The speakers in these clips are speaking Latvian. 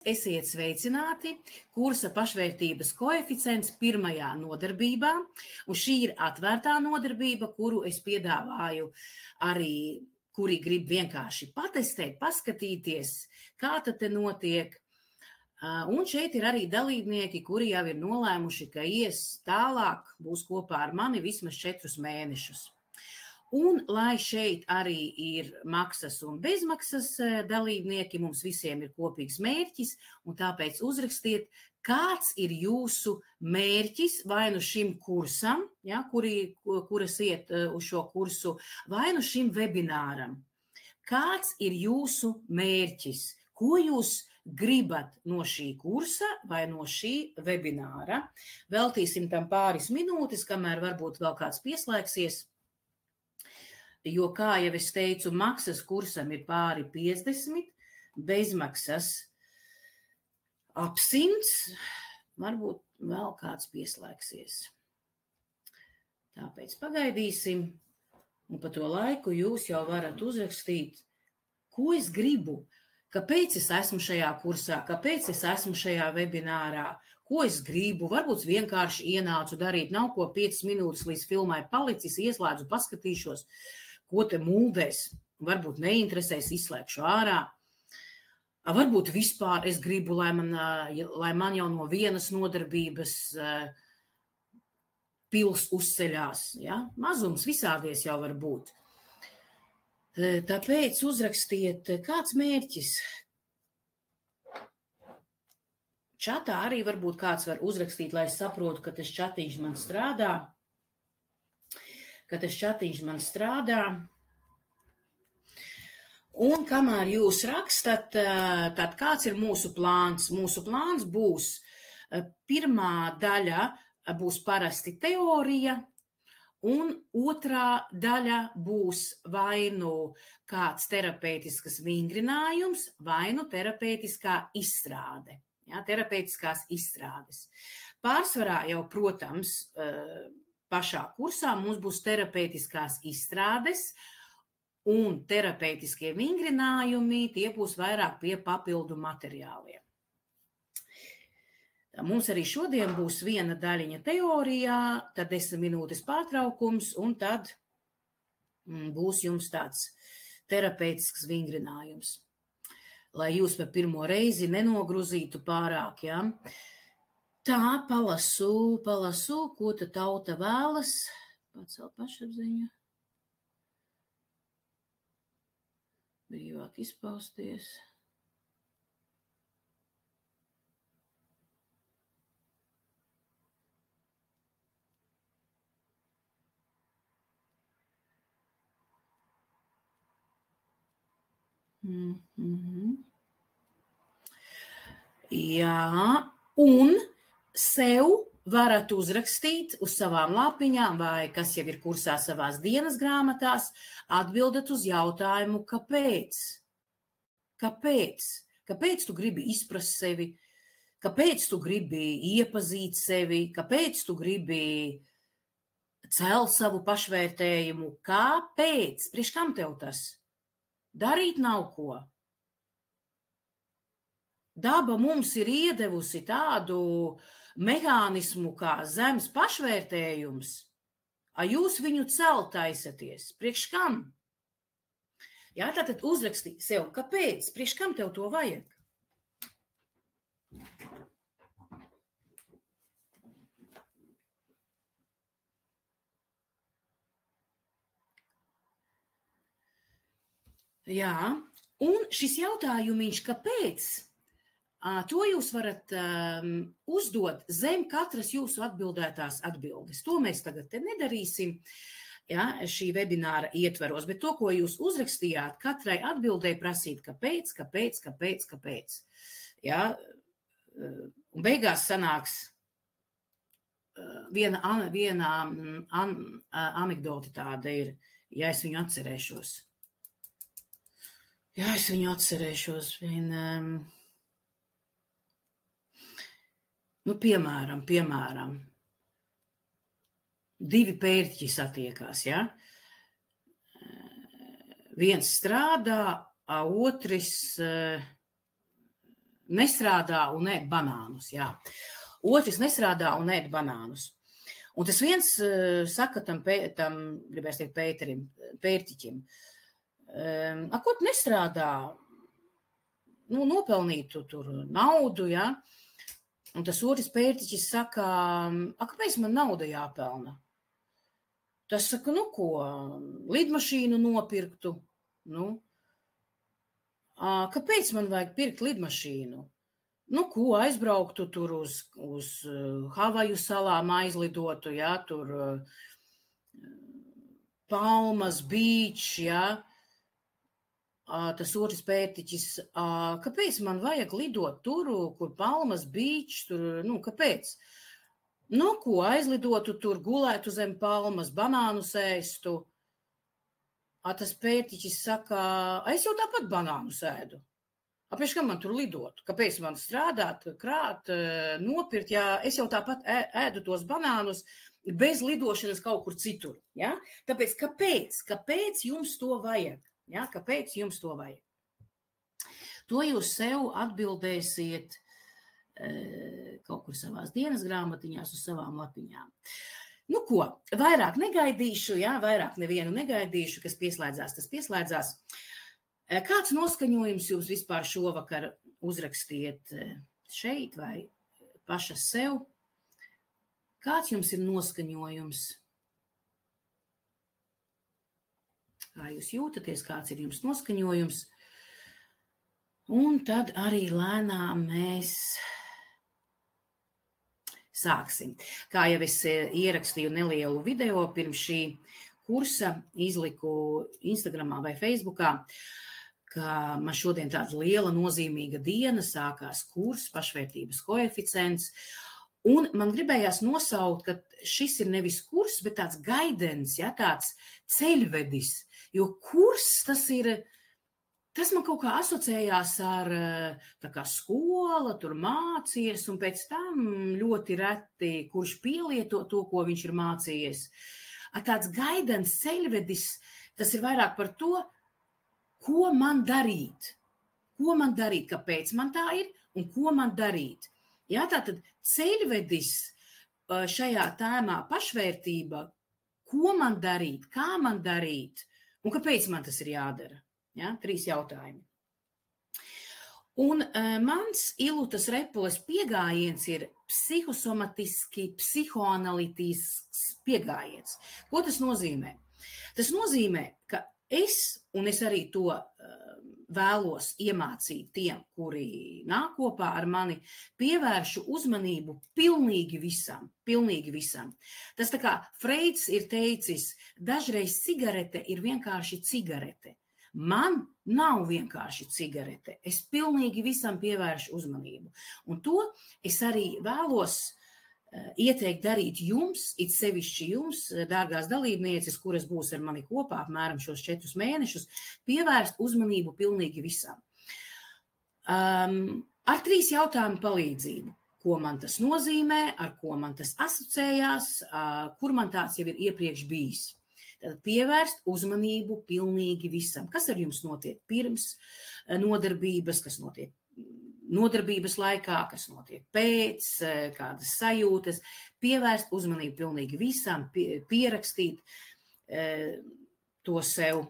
Esiet sveicināti kursa pašvērtības koeficients pirmajā nodarbībā, un šī ir atvērtā nodarbība, kuru es piedāvāju arī, kuri grib vienkārši patestēt, paskatīties, kā tad te notiek. Un šeit ir arī dalībnieki, kuri jau ir nolēmuši, ka ies tālāk, būs kopā ar mani vismaz 4 mēnešus. Un, lai šeit arī ir maksas un bezmaksas dalībnieki, mums visiem ir kopīgs mērķis, un tāpēc uzrakstiet, kāds ir jūsu mērķis vai nu šim kursam, ja, kuras iet uz šo kursu, vai nu šim webināram. Kāds ir jūsu mērķis? Ko jūs gribat no šī kursa vai no šī webināra? Veltīsim tam pāris minūtes, kamēr varbūt vēl kāds pieslēgsies. Jo, kā jau es teicu, maksas kursam ir pāri 50, bezmaksas ap 100, varbūt vēl kāds pieslēgsies. Tāpēc pagaidīsim, un pa to laiku jūs jau varat uzrakstīt, ko es gribu, kāpēc es esmu šajā kursā, kāpēc es esmu šajā webinārā, ko es gribu, varbūt vienkārši ienācu darīt, nav ko 5 minūtes līdz filmai palicis, ieslēdzu, paskatīšos, ko te mūldēs, varbūt neinteresēs, izslēgšu ārā. Varbūt vispār es gribu, lai man jau no vienas nodarbības pils uzceļās. Ja? Mazums visādies jau var būt. Tāpēc uzrakstiet, kāds mērķis. Čatā arī varbūt kāds var uzrakstīt, lai es saprotu, ka tas čatiņš man strādā. Un kamēr jūs rakstat, tad kāds ir mūsu plāns? Mūsu plāns būs, pirmā daļa būs parasti teorija, un otrā daļa būs vai nu kāds terapeitiskas vingrinājums, vai nu terapeitiskā izstrāde. Ja, terapeitiskās izstrādes. Pārsvarā jau, protams, pašā kursā mums būs terapeitiskās izstrādes un terapeitiskie vingrinājumi, tie būs vairāk pie papildu materiāliem. Mums arī šodien būs viena daļiņa teorijā, tad 10 minūtes pārtraukums, un tad būs jums tāds terapeitisks vingrinājums. Lai jūs pa pirmo reizi nenogruzītu pārāk, ja? Tā, palasu, ko ta tauta vēlas. Pacelt pašapziņu. Brīvāk izpausties. Jā, un sev varat uzrakstīt uz savām lapiņām vai, kas jau ir kursā savās dienas grāmatās, atbildat uz jautājumu, kāpēc? Kāpēc? Kāpēc tu gribi izprast sevi? Kāpēc tu gribi iepazīt sevi? Kāpēc tu gribi celt savu pašvērtējumu? Kāpēc? Priekš kam tev tas? Darīt nav ko. Daba mums ir iedevusi tādu mehānismu kā zemes pašvērtējums, a jūs viņu celt taisaties. Priekš kam? Jā, tātad uzraksti sev, kāpēc? Priekš kam tev to vajag? Jā, un šis jautājumiņš, kāpēc? To jūs varat uzdot zem katras jūsu atbildētās atbildes. To mēs tagad te nedarīsim, ja, šī webināra ietveros, bet to, ko jūs uzrakstījāt, katrai atbildēji prasīt, kāpēc. Ja, un beigās sanāks viena anekdota tāda ir, ja es viņu atcerēšos. Nu, piemēram, 2 pērķi satiekās, ja? Viens strādā, a otrs nestrādā un ēd banānus, jā. Otrs nestrādā un ēd banānus. Un tas viens saka tam gribēs teikt pērtiķim, ko tu nestrādā? Nu, nopelnītu tur naudu, jā. Un tas otrs pērtiķis saka, kāpēc man nauda jāpelna? Tas saka, nu ko, lidmašīnu nopirktu, nu. Kāpēc man vajag pirkt lidmašīnu? Nu, ko aizbrauktu tur uz Havaju salām aizlidotu, jā, tur Palmas Beach, jā. Tas otrs pērtiķis, kāpēc man vajag lidot tur, kur Palmas Beach, tur, nu, kāpēc? Nu, ko aizlidotu tur, gulētu zem palmas, banānus ēstu. Tas pērtiķis saka, es jau tāpat banānus ēdu. Kāpēc man tur lidot? Kāpēc man strādāt, krāt, nopirkt, ja es jau tāpat ēdu tos banānus bez lidošanas kaut kur citur? Ja? Tāpēc kāpēc jums to vajag? Ja? Kāpēc jums to vajag? To jūs sev atbildēsiet kaut kur savās dienas grāmatiņās uz savām lapiņām. Nu ko, vairāk negaidīšu, jā, vairāk nevienu negaidīšu, kas pieslēdzās, tas pieslēdzās. Kāds noskaņojums jums vispār šovakar uzrakstiet šeit vai pašas sev? Kāds jums ir noskaņojums? Kā jūs jūtaties, kāds ir jums noskaņojums? Un tad arī lēnām mēs sāksim. Kā jau es ierakstīju nelielu video pirms šī kursa, izliku Instagramā vai Facebookā, ka man šodien tāda liela nozīmīga diena, sākās kurs, pašvērtības koeficients, un man gribējās nosaukt, ka šis ir nevis kurs, bet tāds gaidens, ja, tāds ceļvedis, jo kurs tas man kaut kā asociējās ar tā kā skola, tur mācies, un pēc tam ļoti reti, kurš pielieto to, ko viņš ir mācījies. Tāds gaidens ceļvedis, tas ir vairāk par to, ko man darīt, kāpēc man tā ir un ko man darīt. Jā, tātad ceļvedis šajā tēmā pašvērtība, ko man darīt, kā man darīt un kāpēc man tas ir jādara. Ja, 3 jautājumi. Un mans Ilutas Repules piegājiens ir psihosomatiski, psihoanalītisks piegājiens. Ko tas nozīmē? Tas nozīmē, ka es arī to vēlos iemācīt tiem, kuri nāk kopā ar mani, pievēršu uzmanību pilnīgi visam. Tas tā kā Freids ir teicis, dažreiz cigarete ir vienkārši cigarete. Man nav vienkārši cigarete. Es pilnīgi visam pievēršu uzmanību. Un to es arī vēlos ieteikt darīt jums, it sevišķi jums, dārgās dalībnieces, kuras būs ar mani kopā apmēram šos 4 mēnešus, pievērst uzmanību pilnīgi visam. Ar 3 jautājumu palīdzību. Ko man tas nozīmē, ar ko man tas asociējās, kur man tāds jau ir iepriekš bijis. Tad pievērst uzmanību pilnīgi visam. Kas ar jums notiek pirms nodarbības, kas notiek nodarbības laikā, kas notiek pēc, kādas sajūtas. Pievērst uzmanību pilnīgi visam, pierakstīt to sev.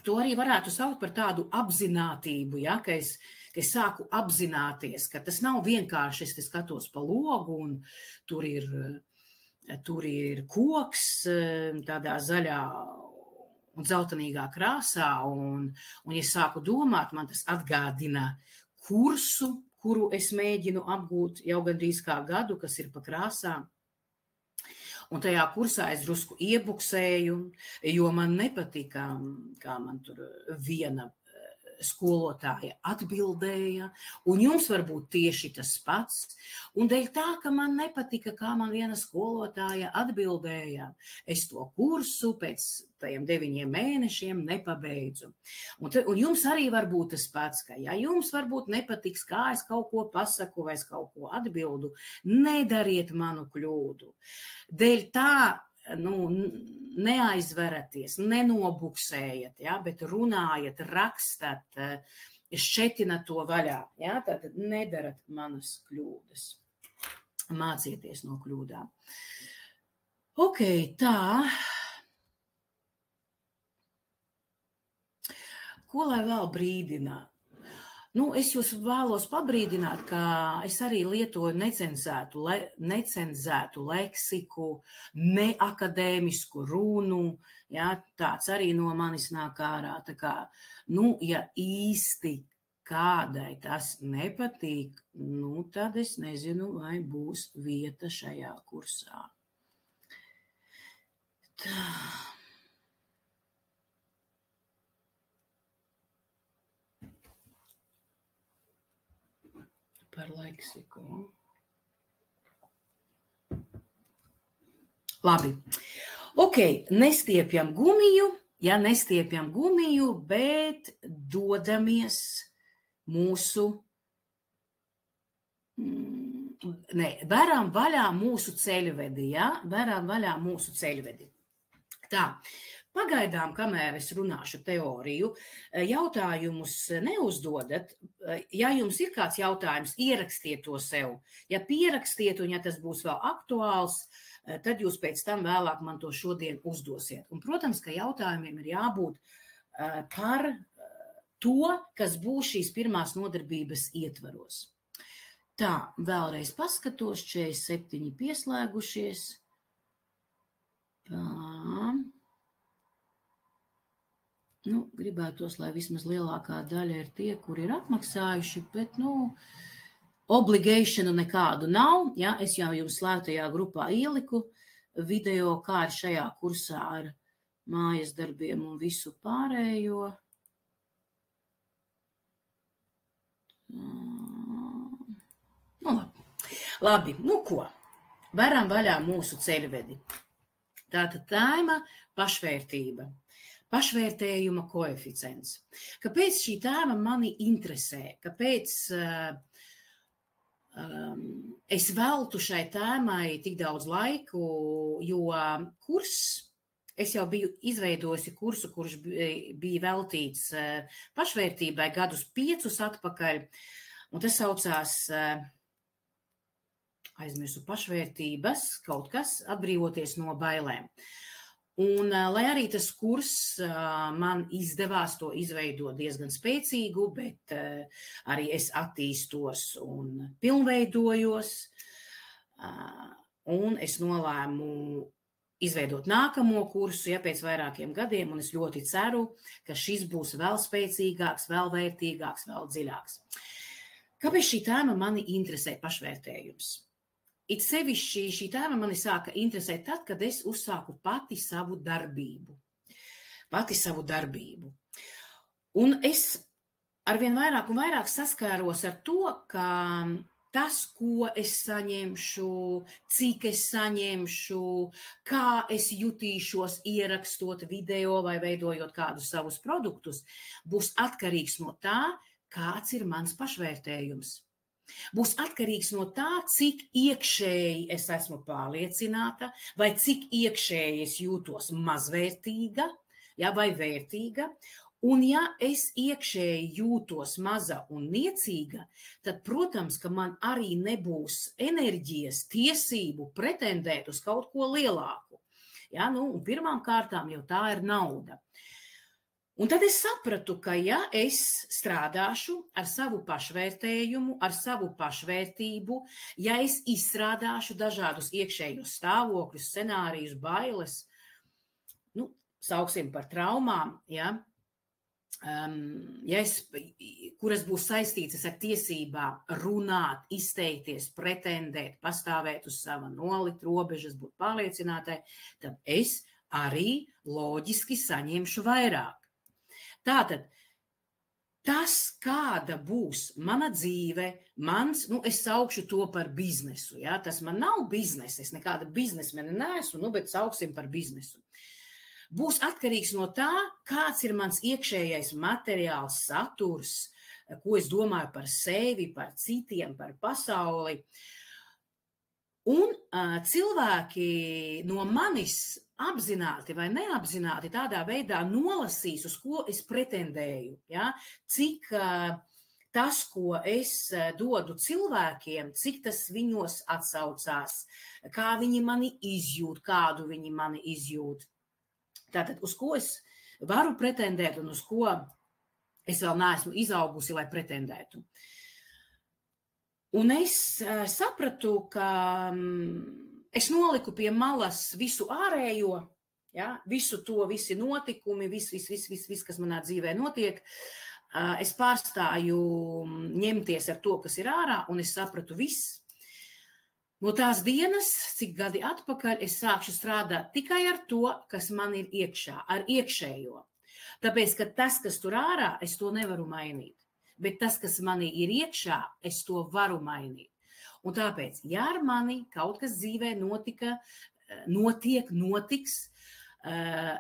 To arī varētu saukt par tādu apzinātību, ja, ka es sāku apzināties, ka tas nav vienkārši, es skatos pa logu un tur ir koks tādā zaļā un dzeltenīgā krāsā, un ja sāku domāt, man tas atgādina kursu, kuru es mēģinu apgūt jau gandrīz kā gadu, kas ir pa krāsām. Un tajā kursā es drusku iebuksēju, jo man nepatika, kā man tur viena skolotāja atbildēja, un jums varbūt tieši tas pats. Un dēļ tā, ka man nepatika, kā man viena skolotāja atbildēja, es to kursu pēc tajiem 9 mēnešiem nepabeidzu. Un jums arī varbūt tas pats, ka ja jums varbūt nepatiks, kā es kaut ko pasaku vai es kaut ko atbildu, nedariet manu kļūdu. Dēļ tā, neaizveraties, nenobuksējat, ja, bet runājat, rakstat, šķetinat to vaļā. Ja? Tātad nedarat manas kļūdas. Mācieties no kļūdām. Ok, tā. Ko lai vēl brīdināt? Es jūs vēlos pabrīdināt, ka es arī lietoju necenzētu leksiku, neakadēmisku runu, ja, tāds arī no manis nāk ārā. Tā kā, ja īsti kādai tas nepatīk, tad es nezinu, vai būs vieta šajā kursā. Tā. Par leksiku. Labi. Ok, nestiepjam gumiju, bet dodamies mūsu, varam vaļā mūsu ceļvedi, ja? Varam vaļā mūsu ceļvedi. Tā. Pagaidām, kamēr es runāšu teoriju, jautājumus neuzdodat. Ja jums ir kāds jautājums, ierakstiet to sev. Ja pierakstiet un ja tas būs vēl aktuāls, tad jūs pēc tam vēlāk man to šodien uzdosiet. Un, protams, ka jautājumiem ir jābūt par to, kas būs šīs pirmās nodarbības ietvaros. Tā, vēlreiz paskatos, 47 pieslēgušies. Tā. Gribētos, lai vismaz lielākā daļa ir tie, kuri ir atmaksājuši, bet, obligēšanu nekādu nav. Ja? Es jau jums slēgtajā grupā ieliku video, kā ir šajā kursā ar mājas darbiem un visu pārējo. Labi, ko? Varam vaļā mūsu ceļvedi. Tātad tēma pašvērtība. Pašvērtējuma koeficients. Kāpēc šī tēma mani interesē? Kāpēc es veltu šai tēmai tik daudz laiku? Jo es jau biju izveidojusi kursu, kurš bija veltīts pašvērtībai gadus 5 atpakaļ. Un tas saucās, aizmirsu, pašvērtības, kaut kas, atbrīvoties no bailēm. Un, lai arī tas kurs man izdevās to izveidot diezgan spēcīgu, bet arī es attīstos un pilnveidojos, un es nolēmu izveidot nākamo kursu, pēc vairākiem gadiem, un es ļoti ceru, ka šis būs vēl spēcīgāks, vēl vērtīgāks, vēl dziļāks. Kāpēc šī tēma mani interesē pašvērtējums? It sevišķi šī tēma mani sāka interesēt tad, kad es uzsāku pati savu darbību. Un es arvien vairāk un vairāk saskāros ar to, ka tas, ko es saņemšu, cik es saņemšu, kā es jutīšos ierakstot video vai veidojot kādus savus produktus, būs atkarīgs no tā, kāds ir mans pašvērtējums. Būs atkarīgs no tā, cik iekšēji es esmu pārliecināta, vai cik iekšēji es jūtos mazvērtīga, vai vērtīga. Un ja es iekšēji jūtos maza un niecīga, tad, protams, ka man arī nebūs enerģijas, tiesību pretendēt uz kaut ko lielāku. Un pirmām kārtām jau tā ir nauda. Un tad es sapratu, ka ja es strādāšu ar savu pašvērtējumu, ar savu pašvērtību, ja es izstrādāšu dažādus iekšējos stāvokļus, scenārijus, bailes, sauksim par traumām, kuras būs saistītas ar tiesībām runāt, izteikties, pretendēt, pastāvēt uz sava nolikt robežas, būt pārliecinātai, tad es arī loģiski saņemšu vairāk. Tātad, tas, kāda būs mana dzīve, es saukšu to par biznesu. Tas man nav biznesa, es nekāda biznesmene neesmu, bet sauksim par biznesu. Būs atkarīgs no tā, kāds ir mans iekšējais materiāls saturs, ko es domāju par sevi, par citiem, par pasauli. Un cilvēki no manis apzināti vai neapzināti tādā veidā nolasīs, uz ko es pretendēju. Ja? Cik tas, ko es dodu cilvēkiem, cik tas viņos atsaucās, kā viņi mani izjūt, kādu viņi mani izjūt. Tātad, uz ko es varu pretendēt un uz ko es vēl neesmu izaugusi, lai pretendētu. Un es sapratu, ka es noliku pie malas visu ārējo, ja, visu to, visi notikumi, viss, kas manā dzīvē notiek. Es pārstāju ņemties ar to, kas ir ārā, un es sapratu viss. No tās dienas, cik gadi atpakaļ, es sākšu strādāt tikai ar to, kas man ir iekšā, ar iekšējo. Tāpēc, ka tas, kas tur ārā, es to nevaru mainīt. Bet tas, kas manī ir iekšā, es to varu mainīt. Un tāpēc, ja ar mani kaut kas dzīvē notiks,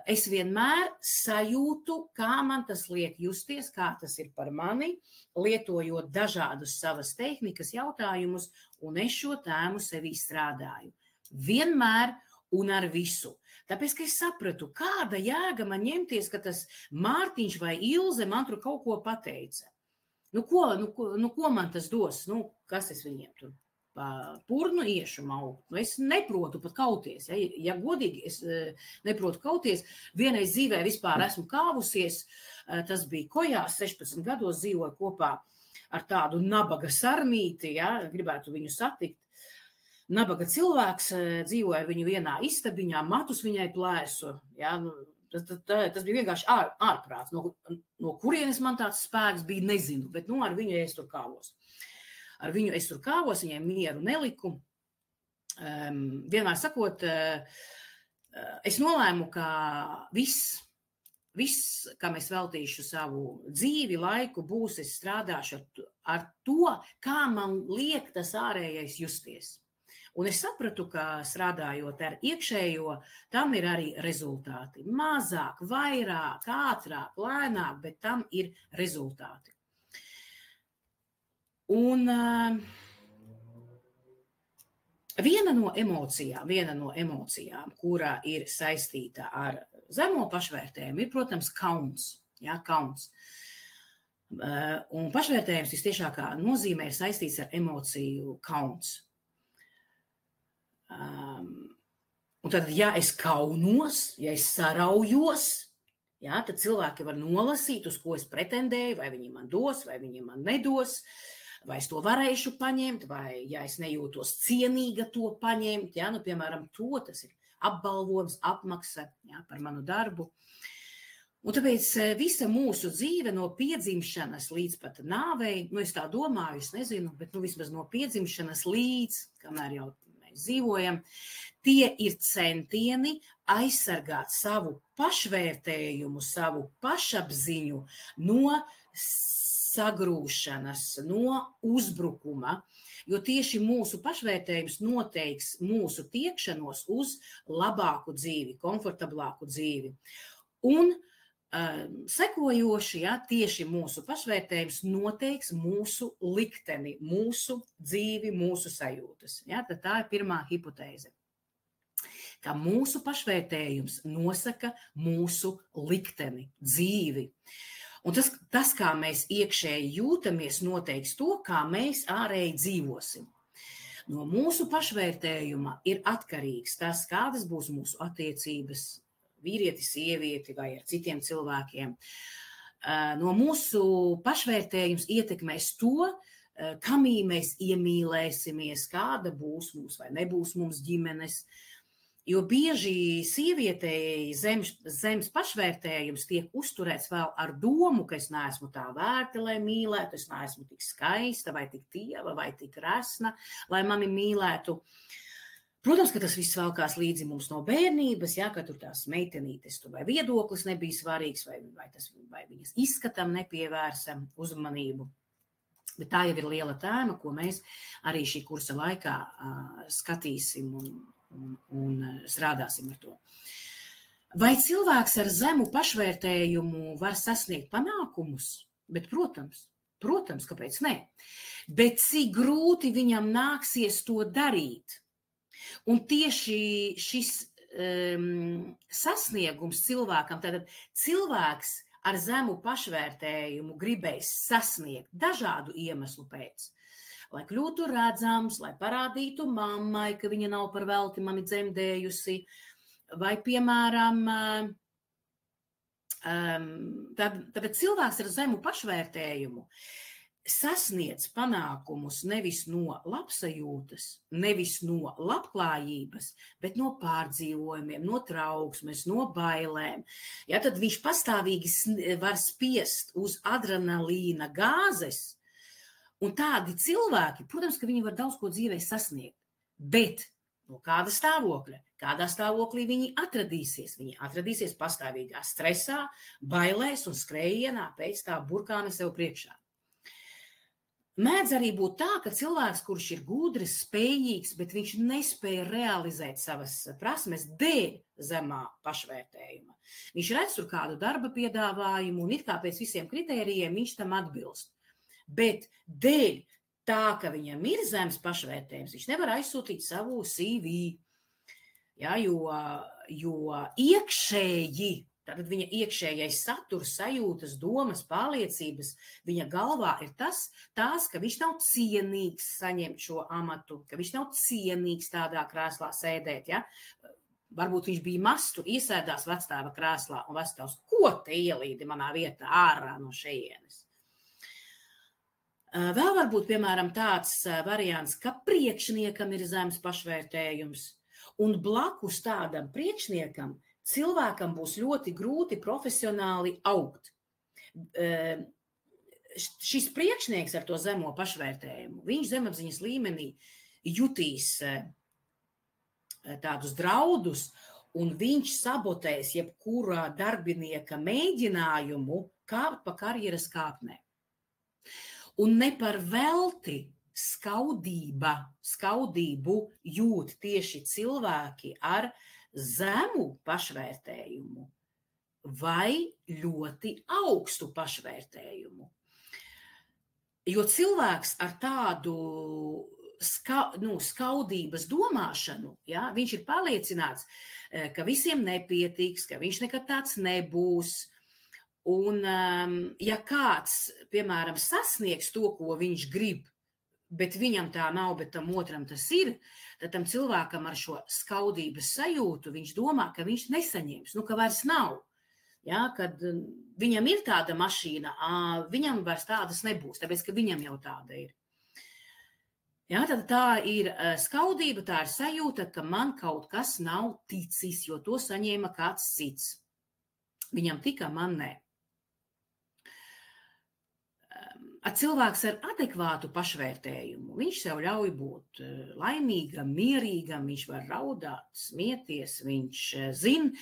es vienmēr sajūtu, kā man tas liek justies, kā tas ir par mani, lietojot dažādus savas tehnikas jautājumus, un es šo tēmu sevī strādāju. Vienmēr un ar visu. Tāpēc, ka es sapratu, kāda jēga man ņemties, ka tas Mārtiņš vai Ilze man tur kaut ko pateica. Ko man tas dos? Kas es viņiem tur? Purnu iešu maukt. Es neprotu pat kauties. Ja godīgi, es neprotu kauties. Vienreiz dzīvē vispār esmu kāvusies. Tas bija Kojās, 16 gados dzīvoju kopā ar tādu nabaga sarmīti, ja, gribētu viņu satikt. Nabaga cilvēks, dzīvoja viņu vienā istabiņā, matus viņai plēsu. Ja, tas bija vienkārši ārprāts. No kurienes man tāds spēks bija, nezinu, bet ar viņu es tur kāvos. Ar viņu es tur kāvos, viņai mieru neliku. Vienmēr sakot, es nolēmu, ka viss, kam es veltīšu savu dzīvi, laiku, būs, es strādāšu ar to, kā man liek tas ārējais justies. Un es sapratu, ka strādājot ar iekšējo, tam ir arī rezultāti. Mazāk, vairāk, ātrāk, lēnāk, bet tam ir rezultāti. Un viena no emocijām, kurā ir saistīta ar zemo pašvērtējumu, ir, protams, kauns. Ja, kauns. Un pašvērtējums visciešākā nozīmē ir saistīts ar emociju kauns. Un tad, ja es kaunos, ja es saraujos, ja, tad cilvēki var nolasīt, uz ko es pretendēju, vai viņi man dos, vai viņi man nedos, vai es to varēšu paņemt, vai, ja es nejūtos cienīga to paņemt, ja, piemēram, tas ir apbalvojums, apmaksa, ja, par manu darbu. Un tāpēc visa mūsu dzīve no piedzimšanas līdz pat nāvei, es tā domāju, es nezinu, bet vismaz no piedzimšanas līdz, kamēr jau mēs dzīvojam, tie ir centieni aizsargāt savu pašvērtējumu, savu pašapziņu no sagrūšanas, no uzbrukuma, jo tieši mūsu pašvērtējums noteiks mūsu tiekšanos uz labāku dzīvi, komfortablāku dzīvi. Un sekojoši, ja, tieši mūsu pašvērtējums noteiks mūsu likteni, mūsu dzīvi, mūsu sajūtas. Ja, tad tā ir pirmā hipotēze. Ka mūsu pašvērtējums nosaka mūsu likteni, dzīvi. Un tas, kā mēs iekšēji jūtamies, noteiks to, kā mēs ārēji dzīvosim. No mūsu pašvērtējuma ir atkarīgs tas, kādas būs mūsu attiecības, vīrieti, sievieti vai ar citiem cilvēkiem. No mūsu pašvērtējums ietekmēs to, kamī mēs iemīlēsimies, kāda būs mums vai nebūs mums ģimenes. Jo bieži sievietei zemes pašvērtējums tiek uzturēts vēl ar domu, ka es neesmu tā vērta, lai mīlētu, es neesmu tik skaista vai tik tieva vai tik resna, lai mani mīlētu. Protams, ka tas viss valkās līdzi mums no bērnības, ja, ka tur tās meitenītes vai viedoklis nebija svarīgs, vai viņas izskatam nepievērsa uzmanību. Bet tā jau ir liela tēma, ko mēs arī šī kursa laikā skatīsim un strādāsim ar to. Vai cilvēks ar zemu pašvērtējumu var sasniegt panākumus? Bet, protams, kāpēc ne? Bet cik grūti viņam nāksies to darīt? Un tieši šis sasniegums cilvēkam, tad cilvēks ar zemu pašvērtējumu gribēs sasniegt dažādu iemeslu pēc. Lai kļūtu redzams, lai parādītu mammai, ka viņa nav par velti mani dzemdējusi, vai, piemēram, tāpēc cilvēks ar zemu pašvērtējumu sasniedz panākumus nevis no labsajūtas, nevis no labklājības, bet no pārdzīvojumiem, no trauksmes, no bailēm. Ja, tad viņš pastāvīgi var spiest uz adrenalīna gāzes, un tādi cilvēki, protams, ka viņi var daudz ko dzīvē sasniegt, bet no kāda stāvokļa, kādā stāvoklī viņi atradīsies? Viņi atradīsies pastāvīgā stresā, bailēs un skrējienā pēc tā burkāna sev priekšā. Mēdz arī būt tā, ka cilvēks, kurš ir gudrs, spējīgs, bet viņš nespēja realizēt savas prasmes dēļ zemā pašvērtējuma. Viņš redz tur kādu darba piedāvājumu un it kā pēc visiem kritērijiem viņš tam atbilst. Bet dēļ tā, ka viņam ir zems pašvērtējums, viņš nevar aizsūtīt savu CV, ja, jo iekšēji, tātad viņa iekšējais saturs, sajūtas, domas, pārliecības, viņa galvā ir tās, ka viņš nav cienīgs saņemt šo amatu, ka viņš nav cienīgs tādā krēslā sēdēt, ja. Varbūt viņš bija mazs, tur iesēdās vecstāva krēslā un vecstāvs, ko te ielīdi manā vietā ārā no šejienes? Vēl varbūt, piemēram, tāds variants, ka priekšniekam ir zems pašvērtējums, un blakus tādam priekšniekam cilvēkam būs ļoti grūti profesionāli augt. Šis priekšnieks ar to zemo pašvērtējumu, viņš zemapziņas līmenī jutīs tādus draudus, un viņš sabotēs jebkurā darbinieka mēģinājumu kāpt pa karjeras kāpnē. Un ne par velti skaudību jūt tieši cilvēki ar zemu pašvērtējumu vai ļoti augstu pašvērtējumu. Jo cilvēks ar tādu skaudības domāšanu, ja, viņš ir pārliecināts, ka visiem nepietiks, ka viņš nekad tāds nebūs. Un, ja kāds, piemēram, sasniegs to, ko viņš grib, bet viņam tā nav, bet tam otram tas ir, tad tam cilvēkam ar šo skaudības sajūtu viņš domā, ka viņš nesaņems, ka vairs nav. Ja, kad viņam ir tāda mašīna, viņam vairs tādas nebūs, tāpēc, ka viņam jau tāda ir. Ja, tad tā ir skaudība, tā ir sajūta, ka man kaut kas nav ticis, jo to saņēma kāds cits. Viņam tika, man ne. Cilvēks ar adekvātu pašvērtējumu, viņš sev ļauj būt laimīgam, mierīgam, viņš var raudāt, smieties, viņš zina,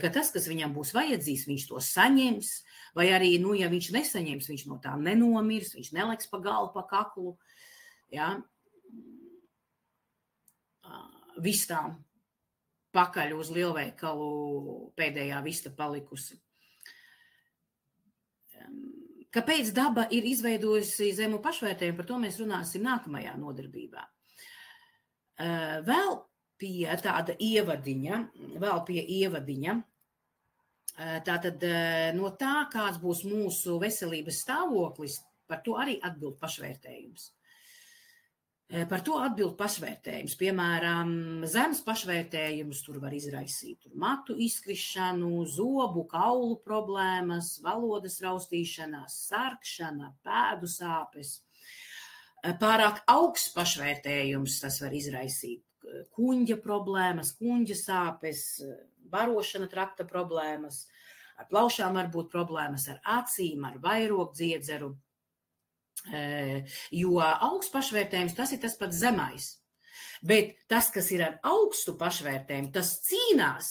ka tas, kas viņam būs vajadzīgs, viņš to saņems, vai arī, ja viņš nesaņems, viņš no tā nenomirs, viņš neliks pa galvu, pa kaklu, ja. Vistām pakaļ uz lielveikalu pēdējā vista palikusi. Kāpēc daba ir izveidojusi zemu pašvērtējumu, par to mēs runāsim nākamajā nodarbībā. Vēl pie tāda ievadiņa, tātad no tā, kāds būs mūsu veselības stāvoklis, par to arī atbild pašvērtējums. Par to atbild pašvērtējums. Piemēram, zemes pašvērtējums tur var izraisīt matu izkrišanu, zobu, kaulu problēmas, valodas raustīšanās, sarkšana, pēdu sāpes. Pārāk augsts pašvērtējums tas var izraisīt kuņģa problēmas, kuņģa sāpes, barošana trakta problēmas, ar plaušām var būt problēmas, ar acīm, ar vairogdziedzeru. Jo augsts pašvērtējums, tas ir tas pats zemais. Bet tas, kas ir ar augstu pašvērtējumu, tas cīnās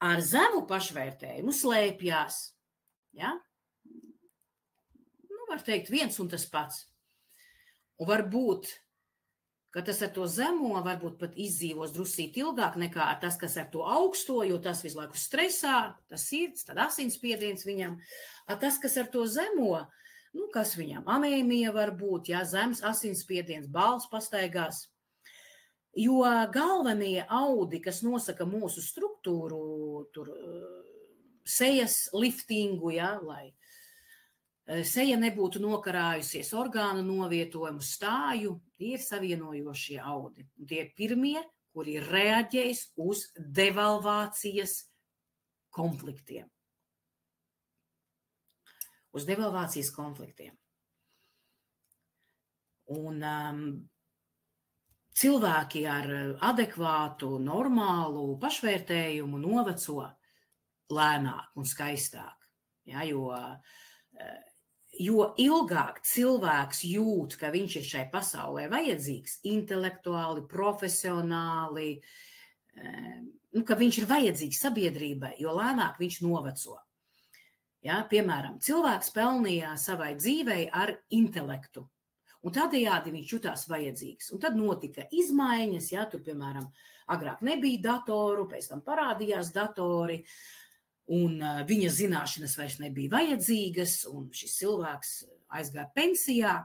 ar zemu pašvērtējumu, slēpjās. Ja? Var teikt, viens un tas pats. Un varbūt, ka tas ar to zemo varbūt pat izdzīvos drusīt ilgāk nekā tas, kas ar to augsto, jo tas visu laiku stresā, tas sirds, tad asinsspiediens viņam. Tas, kas ar to zemo, kas viņam, anēmija var būt, ja, zems asinsspiediens, bāls pastaigās. Jo galvenie audi, kas nosaka mūsu struktūru, tur sejas liftingu, ja, lai seja nebūtu nokarājusies, orgānu novietojumu, stāju, tie ir savienojošie audi. Un tie ir pirmie, kuri reaģēs uz devalvācijas konfliktiem. Uz devalvācijas konfliktiem. Un cilvēki ar adekvātu, normālu pašvērtējumu noveco lēnāk un skaistāk. Ja, jo ilgāk cilvēks jūt, ka viņš ir šai pasaulē vajadzīgs, intelektuāli, profesionāli, ka viņš ir vajadzīgs sabiedrībai, jo lēnāk viņš noveco. Ja, piemēram, cilvēks pelnīja savai dzīvei ar intelektu, un tādējādi viņš jutās vajadzīgs. Un tad notika izmaiņas, ja, tur, piemēram, agrāk nebija datoru, pēc tam parādījās datori, un viņa zināšanas vairs nebija vajadzīgas, un šis cilvēks aizgāja pensijā,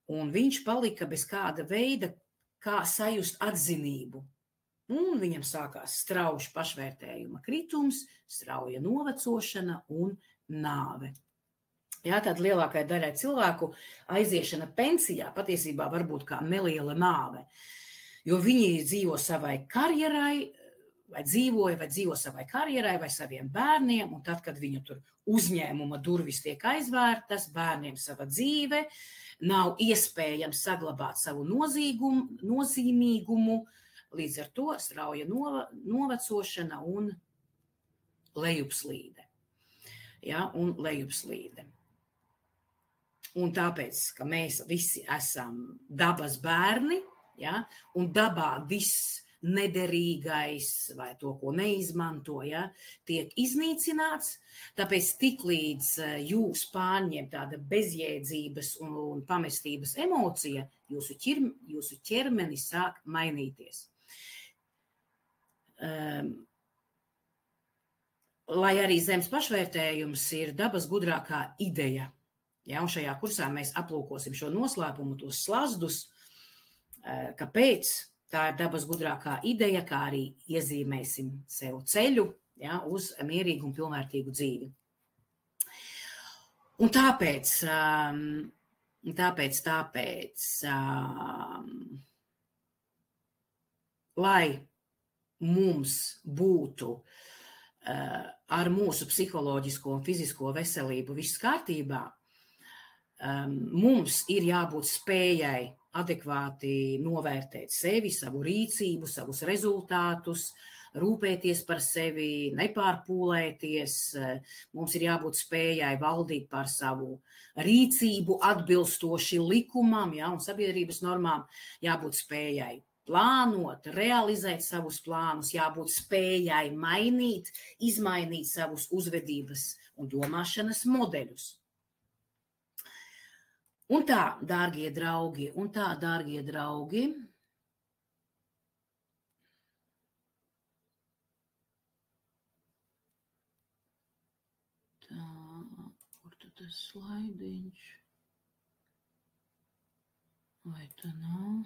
un viņš palika bez kāda veida, kā sajust atzinību. Un viņam sākās strauji pašvērtējuma kritums, strauja novecošana un nāve. Jā, tad lielākai daļai cilvēku aiziešana pensijā patiesībā var būt kā neliela nāve, jo viņi dzīvo savai karjerai, vai dzīvo savai karjerai vai saviem bērniem, un tad, kad viņu tur uzņēmuma durvis tiek aizvērtas, bērniem sava dzīve, nav iespējams saglabāt savu nozīmīgumu, līdz ar to strauja novecošana un lejupslīde. Ja, un lejupslīde. Un tāpēc, ka mēs visi esam dabas bērni, ja, un dabā viss nederīgais vai to, ko neizmanto, ja, tiek iznīcināts, tāpēc tiklīdz jūs pārņem tāda bezjēdzības un pamestības emocija, jūsu ķermenis sāk mainīties. Lai arī zemes pašvērtējums ir dabas gudrākā ideja, ja, un šajā kursā mēs aplūkosim šo noslēpumu, tos slazdus, kāpēc tā ir dabas gudrākā ideja, kā arī iezīmēsim sev ceļu, ja, uz mierīgu un pilnvērtīgu dzīvi. Un tāpēc lai mums būtu ar mūsu psiholoģisko un fizisko veselību viss kārtībā, mums ir jābūt spējai adekvāti novērtēt sevi, savu rīcību, savus rezultātus, rūpēties par sevi, nepārpūlēties. Mums ir jābūt spējai valdīt par savu rīcību atbilstoši likumam, ja, un sabiedrības normām, jābūt spējai plānot, realizēt savus plānus, jābūt spējai mainīt, izmainīt savus uzvedības un domāšanas modeļus. Un tā, dārgie draugi, tā, kur tad tas slaidiņš? Vai tā nav?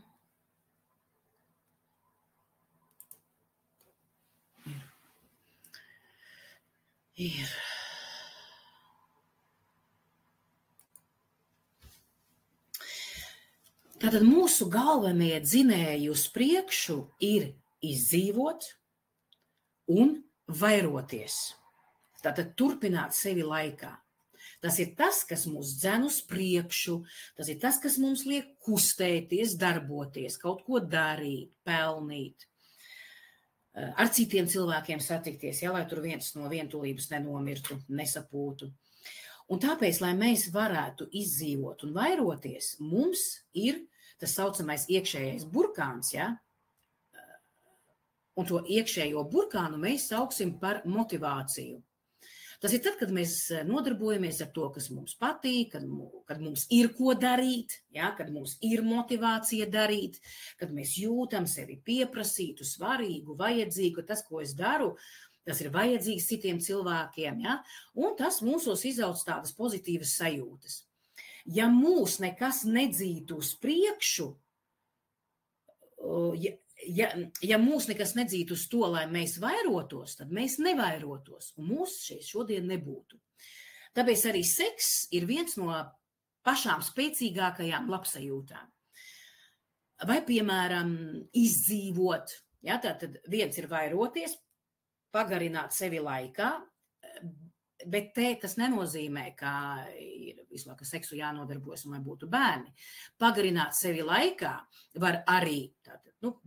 Ir. Tātad mūsu galvenie dzinēji uz priekšu ir izdzīvot un vairoties. Tātad turpināt sevi laikā. Tas ir tas, kas mūs dzen uz priekšu, tas ir tas, kas mums liek kustēties, darboties, kaut ko darīt, pelnīt, ar citiem cilvēkiem satikties, ja, lai tur viens no vientulības nenomirtu, nesapūtu. Un tāpēc, lai mēs varētu izdzīvot un vairoties, mums ir tas saucamais iekšējais burkāns, ja? Un to iekšējo burkānu mēs sauksim par motivāciju. Tas ir tad, kad mēs nodarbojamies ar to, kas mums patīk, kad mums ir ko darīt, ja? Kad mums ir motivācija darīt, kad mēs jūtam sevi pieprasītu, svarīgu, vajadzīgu, tas, ko es daru, tas ir vajadzīgs citiem cilvēkiem, ja? Un tas mūsos izauc tādas pozitīvas sajūtas. Ja mūs nekas nedzītu uz priekšu, ja mūs nekas nedzītu uz to, lai mēs vairotos, tad mēs nevairotos, un mūs šeit šodien nebūtu. Tāpēc arī seks ir viens no pašām spēcīgākajām labsajūtām. Vai, piemēram, izdzīvot, ja, tad viens ir vairoties, pagarināt sevi laikā, bet tas nenozīmē, ka ir visu laiku seksu jānodarbojas un lai būtu bērni. Pagarināt sevi laikā var arī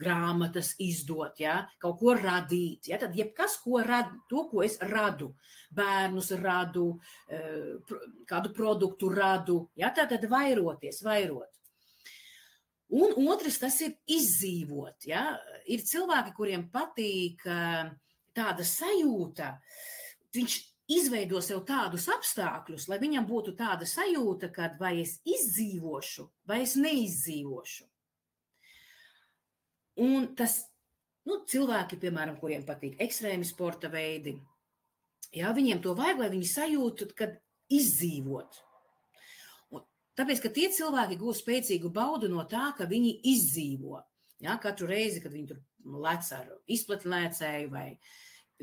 grāmatas izdot, ja, kaut ko radīt. Ja, tad jebkas, to, ko es radu, bērnus radu, kādu produktu radu, ja, tad vairoties, vairot. Un otrs, tas ir izdzīvot. Ja. Ir cilvēki, kuriem patīk tāda sajūta, viņš izveido sev tādus apstākļus, lai viņam būtu tāda sajūta, ka vai es izdzīvošu, vai es neizdzīvošu. Un tas, cilvēki, piemēram, kuriem patīk ekstrēmi sporta veidi, jā, viņiem to vajag, lai viņi sajūtu, kad izdzīvot. Tāpēc, ka tie cilvēki gūst spēcīgu baudu no tā, ka viņi izdzīvo. Ja, katru reizi, kad viņi tur lec ar izplatinājēju, vai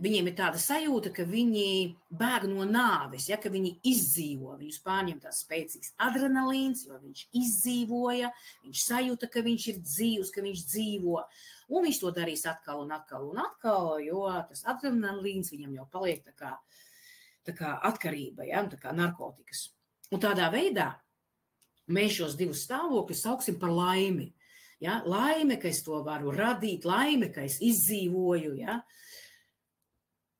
viņiem ir tāda sajūta, ka viņi bēg no nāves, ja, ka viņi izdzīvo, viņus pārņem tās spēcīgs adrenalīns, jo viņš izdzīvoja, viņš sajūta, ka viņš ir dzīvs, ka viņš dzīvo, un viņš to darīs atkal un atkal un atkal, jo tas adrenalīns viņam jau paliek tā kā atkarība, ja, tā kā narkotikas. Un tādā veidā mēs šos divus stāvokļus sauksim par laimi. Ja? Laime, ka es to varu radīt, laime, ka es izdzīvoju. Ja?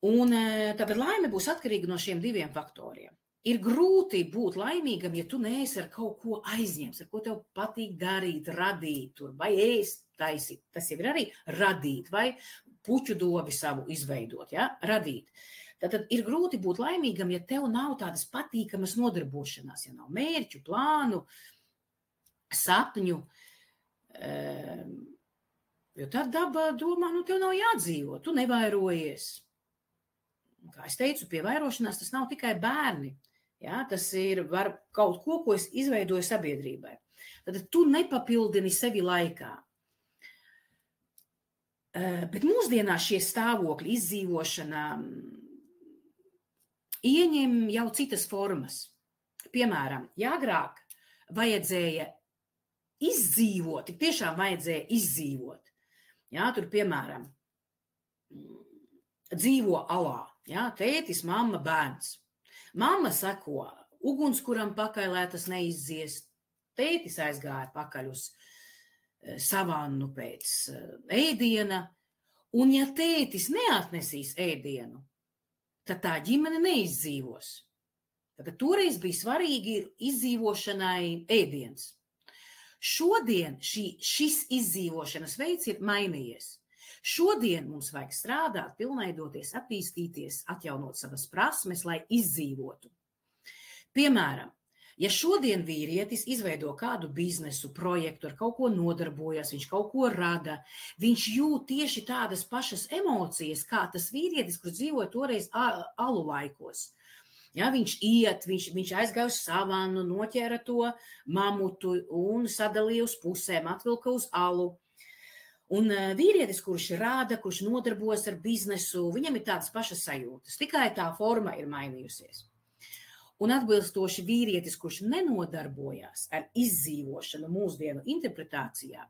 Un tāpēc laime būs atkarīga no šiem diviem faktoriem. Ir grūti būt laimīgam, ja tu neesi ar kaut ko aizņemts, ar ko tev patīk darīt, radīt, vai ēst, taisīt. Tas jau ir arī radīt, vai puķu dobi savu izveidot, ja? Radīt. Tad ir grūti būt laimīgam, ja tev nav tādas patīkamas nodarbošanās, ja nav mērķu, plānu, sapņu, jo tad daba domā, tev nav jādzīvo, tu nevairojies. Kā es teicu, pie vairošanās tas nav tikai bērni, ja? Tas ir kaut ko es izveidoju sabiedrībai. Tad tu nepapildini sevi laikā. Bet mūsdienās šie stāvokļi izdzīvošanā ieņem jau citas formas. Piemēram, ja agrāk vajadzēja izdzīvot, tiešām vajadzēja izdzīvot. Jā, tur, piemēram, dzīvo alā. Jā, tētis, mamma, bērns. Mamma sako ugunskuram pakaļ, lai tas neizdziest. Tētis aizgāja pakaļ uz savannu pēc ēdiena. Un ja tētis neatnesīs ēdienu, tad tā ģimene neizdzīvos. Tad toreiz bija svarīgi izdzīvošanai ēdiens. Šodien šis izdzīvošanas veids ir mainījies. Šodien mums vajag strādāt, pilnveidoties, attīstīties, atjaunot savas prasmes, lai izdzīvotu. Piemēram, ja šodien vīrietis izveido kādu biznesu, projektu, ar kaut ko nodarbojas, viņš kaut ko rada, viņš jūt tieši tādas pašas emocijas, kā tas vīrietis, kurš dzīvoja toreiz alu laikos. Ja, viņš aizgāja uz savannu, noķēra to mamutu un sadalīja uz pusēm, atvilka uz alu. Un vīrietis, kurš rāda, kurš nodarbojas ar biznesu, viņam ir tādas pašas sajūtas, tikai tā forma ir mainījusies. Un atbilstoši vīrietis, kurš nenodarbojās ar izdzīvošanu mūsdienu interpretācijā,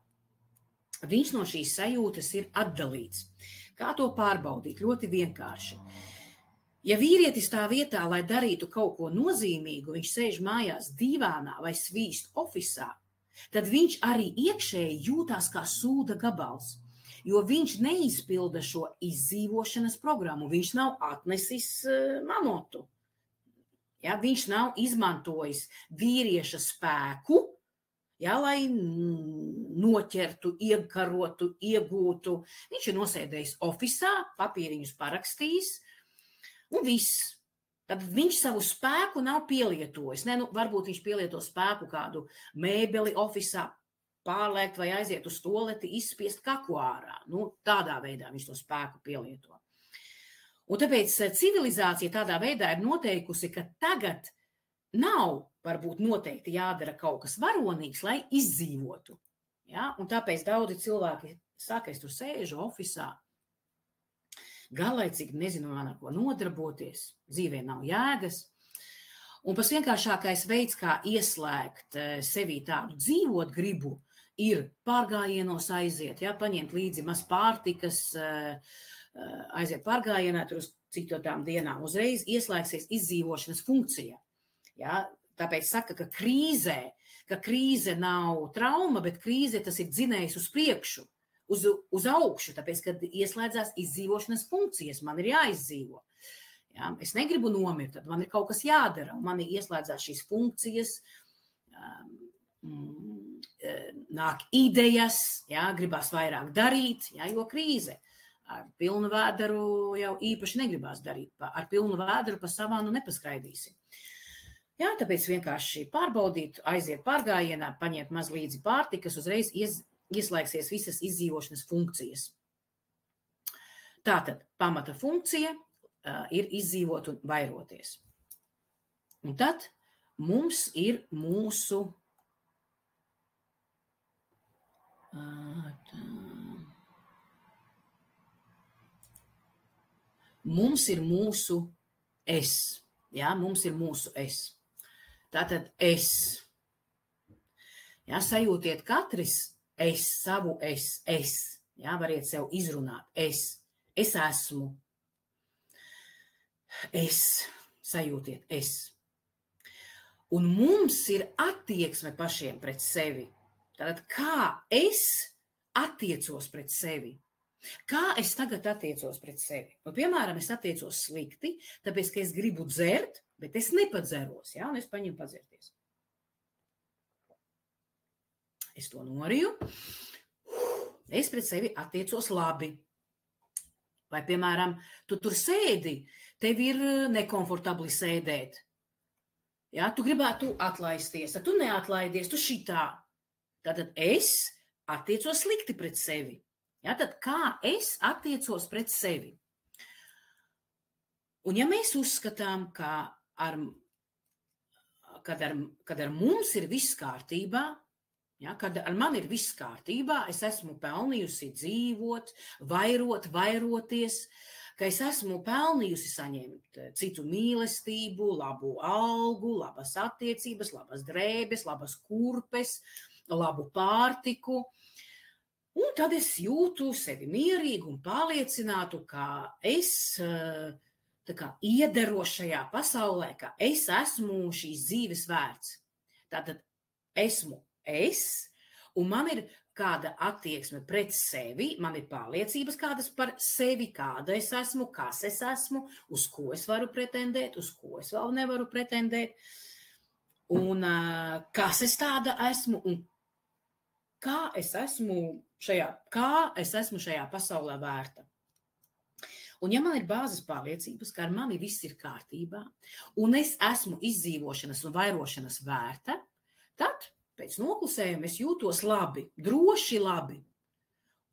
viņš no šīs sajūtas ir atdalīts. Kā to pārbaudīt? Ļoti vienkārši. Ja vīrietis tā vietā, lai darītu kaut ko nozīmīgu, viņš sēž mājās divānā vai svīst ofisā, tad viņš arī iekšēji jūtās kā sūda gabals, jo viņš neizpilda šo izdzīvošanas programmu, viņš nav atnesis mamotu. Ja, viņš nav izmantojis vīrieša spēku, ja, lai noķertu, iekarotu, iegūtu. Viņš ir nosēdējis ofisā, papīriņus parakstījis, un viss. Tad viņš savu spēku nav pielietojis. Varbūt viņš pielieto spēku kādu mēbeli ofisā, pārlēkt vai aiziet uz toleti, izspiest kaku ārā. Tādā veidā viņš to spēku pielieto. Un tāpēc civilizācija tādā veidā ir noteikusi, ka tagad nav varbūt noteikti jādara kaut kas varonīgs, lai izdzīvotu. Ja? Un tāpēc daudzi cilvēki saka, es tur sēžu ofisā, garlaicīgi nezinu, ar ko nodarboties, dzīvē nav jēgas. Un pats vienkāršākais veids, kā ieslēgt sevī tādu dzīvot gribu, ir pārgājienos aiziet, ja, paņemt līdzi maz pārtikas, aiziet pārgājienā, tur uz citotām dienām uzreiz ieslēgsies izdzīvošanas funkcija. Ja, tāpēc saka, ka krīze nav trauma, bet krīze tas ir dzinējs uz priekšu, uz augšu, tāpēc, kad ieslēdzās izdzīvošanas funkcijas, man ir jāizdzīvo. Ja, es negribu nomirt, tad man ir kaut kas jādara, un man ir ieslēdzās šīs funkcijas, nāk idejas, ja, gribās vairāk darīt, ja, jo krīze ar pilnu vēderu jau īpaši negribās darīt. Ar pilnu vēderu pa savānu nepaskraidīsim. Ja, tāpēc vienkārši pārbaudīt, aiziet pārgājienā, paņemt maz līdzi pārtikas, uzreiz ieslēgsies visas izdzīvošanas funkcijas. Tātad pamata funkcija ir izdzīvot un vairoties. Un tad mums ir mūsu es. Ja, mums ir mūsu es. Tātad es. Ja, sajūtiet katrs es, savu es. Ja, variet sev izrunāt. Es esmu. Es. Sajūtiet es. Un mums ir attieksme pašiem pret sevi. Tātad, kā es attiecos pret sevi? Kā es tagad attiecos pret sevi? Nu, piemēram, es attiecos slikti, tāpēc, ka es gribu dzert, bet es nepadzeros, ja, un es paņemu padzerties. Es to noriju. Es pret sevi attiecos labi. Vai, piemēram, tu tur sēdi, tev ir nekomfortabli sēdēt. Ja, tu gribētu atlaisties, tad tu neatlaidies, tu šitā. Tātad es attiecos slikti pret sevi. Ja, tad kā es attiecos pret sevi? Un ja mēs uzskatām, ka kad ar mums ir viss kārtībā, ja, kad ar mani ir viss kārtībā, es esmu pelnījusi dzīvot, vairoties, ka es esmu pelnījusi saņemt citu mīlestību, labu algu, labas attiecības, labas drēbes, labas kurpes, labu pārtiku. Un tad es jūtu sevi mierīgu un pārliecinātu, ka es iederu šajā pasaulē, ka es esmu šīs dzīves vērts. Tātad esmu es, un man ir kāda attieksme pret sevi, man ir pārliecības kādas par sevi, kāda es esmu, kas es esmu, uz ko es varu pretendēt, uz ko es vēl nevaru pretendēt, un kas es tāda esmu, un kā es esmu šajā pasaulē vērta. Un ja man ir bāzes pārliecības, ka ar mani viss ir kārtībā, un es esmu izdzīvošanas un vairošanas vērta, tad pēc noklusējuma es jūtos labi, droši labi,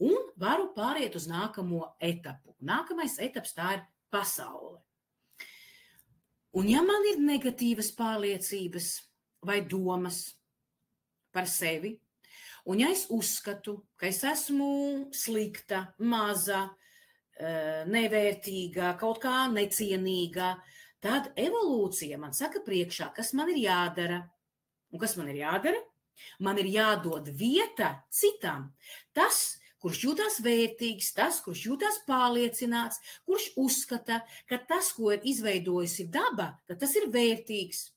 un varu pāriet uz nākamo etapu. Nākamais etaps tā ir pasaule. Un ja man ir negatīvas pārliecības vai domas par sevi, un ja es uzskatu, ka es esmu slikta, maza, nevērtīga, kaut kā necienīga, tad evolūcija man saka priekšā, kas man ir jādara. Un kas man ir jādara? Man ir jādod vieta citam. Tas, kurš jūtas vērtīgs, tas, kurš jūtas pārliecināts, kurš uzskata, ka tas, ko ir izveidojusi daba, ka tas ir vērtīgs.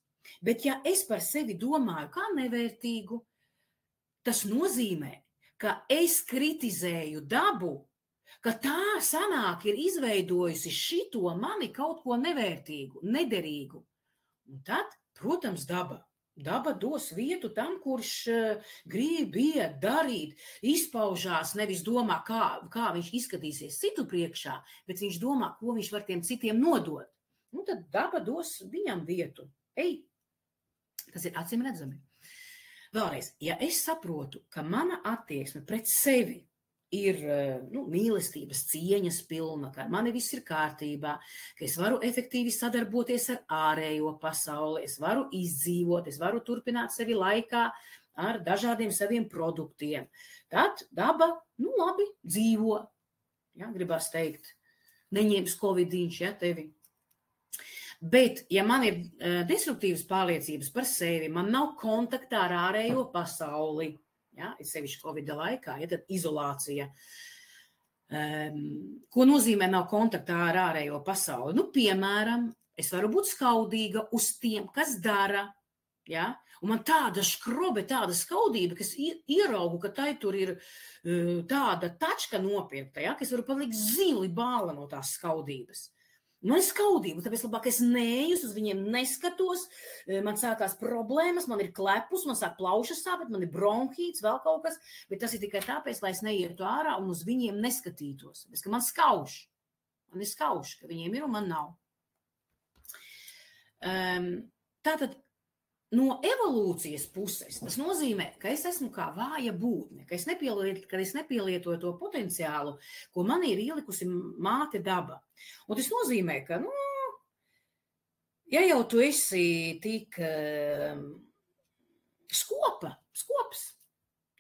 Bet ja es par sevi domāju kā nevērtīgu, tas nozīmē, ka es kritizēju dabu, ka tā sanāk ir izveidojusi šito mani kaut ko nevērtīgu, nederīgu. Un tad, protams, daba dos vietu tam, kurš grib iet, darīt, izpaužās, nevis domā, kā viņš izskatīsies citu priekšā, bet viņš domā, ko viņš var tiem citiem nodot. Un tad daba dos viņam vietu. Ej, tas ir acīm redzami. Vēlreiz, ja es saprotu, ka mana attieksme pret sevi ir mīlestības cieņas pilna, ka ar mani viss ir kārtībā, ka es varu efektīvi sadarboties ar ārējo pasauli, es varu izdzīvot, es varu turpināt sevi laikā ar dažādiem saviem produktiem. Tad daba, labi, dzīvo. Ja, gribās teikt, neņems Covidiņš, ja, tevi. Bet, ja man ir destruktīvas pārliecības par sevi, man nav kontaktā ar ārējo pasauli, ja, ir sevišķi Covida laikā, ja, tad izolācija. Ko nozīmē nav kontaktā ar ārējo pasauli? Piemēram, es varu būt skaudīga uz tiem, kas dara, ja? Un man tāda škrobe, tāda skaudība, kas ieraugu, ka tai tur ir tāda tačka nopirkta, ja? Ka es varu palikt zili bāla no tās skaudības. Man ir skaudība, tāpēc labāk es neejus, uz viņiem neskatos, man sākās problēmas, man ir klepus, man sāk plaušas sāpēt, man ir bronhīts, vēl kaut kas, bet tas ir tikai tāpēc, lai es neietu ārā un uz viņiem neskatītos. Tāpēc, ka man skauž. Man ir skauž, ka viņiem ir un man nav. Tātad no evolūcijas puses tas nozīmē, ka es esmu kā vāja būtne, ka es nepielietoju to potenciālu, ko man ir ielikusi māte daba. Un tas nozīmē, ka, ja jau tu esi tik skops,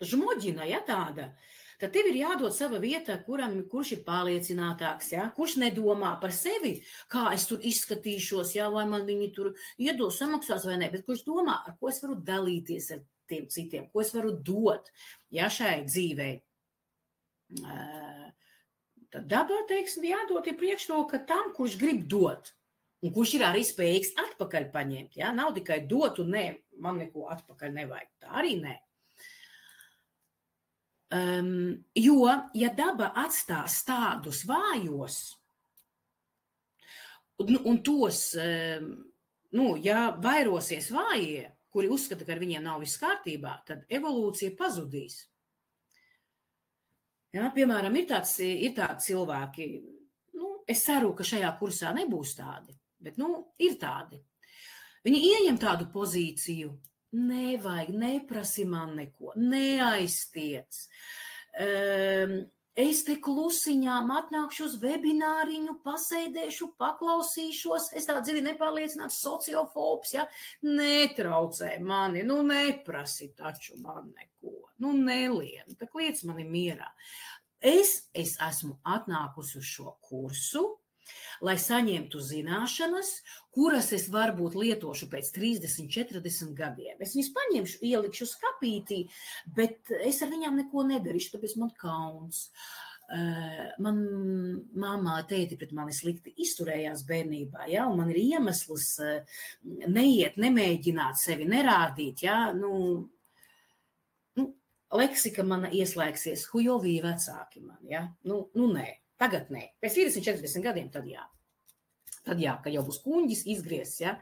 žmoģina, ja tāda, tad tev ir jādod sava vieta, kurš ir pārliecinātāks, ja? Kurš nedomā par sevi, kā es tur izskatīšos, ja? Vai man viņi tur iedos, samaksās vai ne, bet kurš domā, ar ko es varu dalīties ar tiem citiem, ko es varu dot, ja, šai dzīvei. Tad dabā, teiksim, jādod ir priekšroka tam, kurš grib dot, un kurš ir arī spējīgs atpakaļ paņemt, ja? Nav tikai dot un nē, man neko atpakaļ nevajag, tā arī nē. Jo, ja daba atstās tādus vājos, un tos, ja vairosies vājie, kuri uzskata, ka ar viņiem nav viss kārtībā, tad evolūcija pazudīs. Ja, piemēram, ir tādi cilvēki, es ceru, ka šajā kursā nebūs tādi, bet, ir tādi. Viņi ieņem tādu pozīciju, nevajag, neprasi man neko, neaiztiec. Es te klusiņām atnākšu uz webināriņu, pasēdēšu, paklausīšos, es tā dziļi nepārliecināts sociofobs, ja, netraucē mani, neprasi taču man neko, nelien, tā kliec mani mierā. Es esmu atnākusi uz šo kursu, lai saņemtu zināšanas, kuras es varbūt lietošu pēc 30, 40 gadiem. Es viņus paņemšu, ielikšu skapītī, bet es ar viņām neko nedarīšu, tāpēc man kauns. Man mamma, tēti pret mani slikti izturējās bērnībā, ja, un man ir iemesls neiet, nemēģināt sevi, nerādīt, ja, leksika mana ieslēgsies, hujovī vecāki man, ja, nē. Tagad nē. Pēc 30-40 gadiem tad jā. Tad jā, ka jau būs kuņģis izgriezts, ja?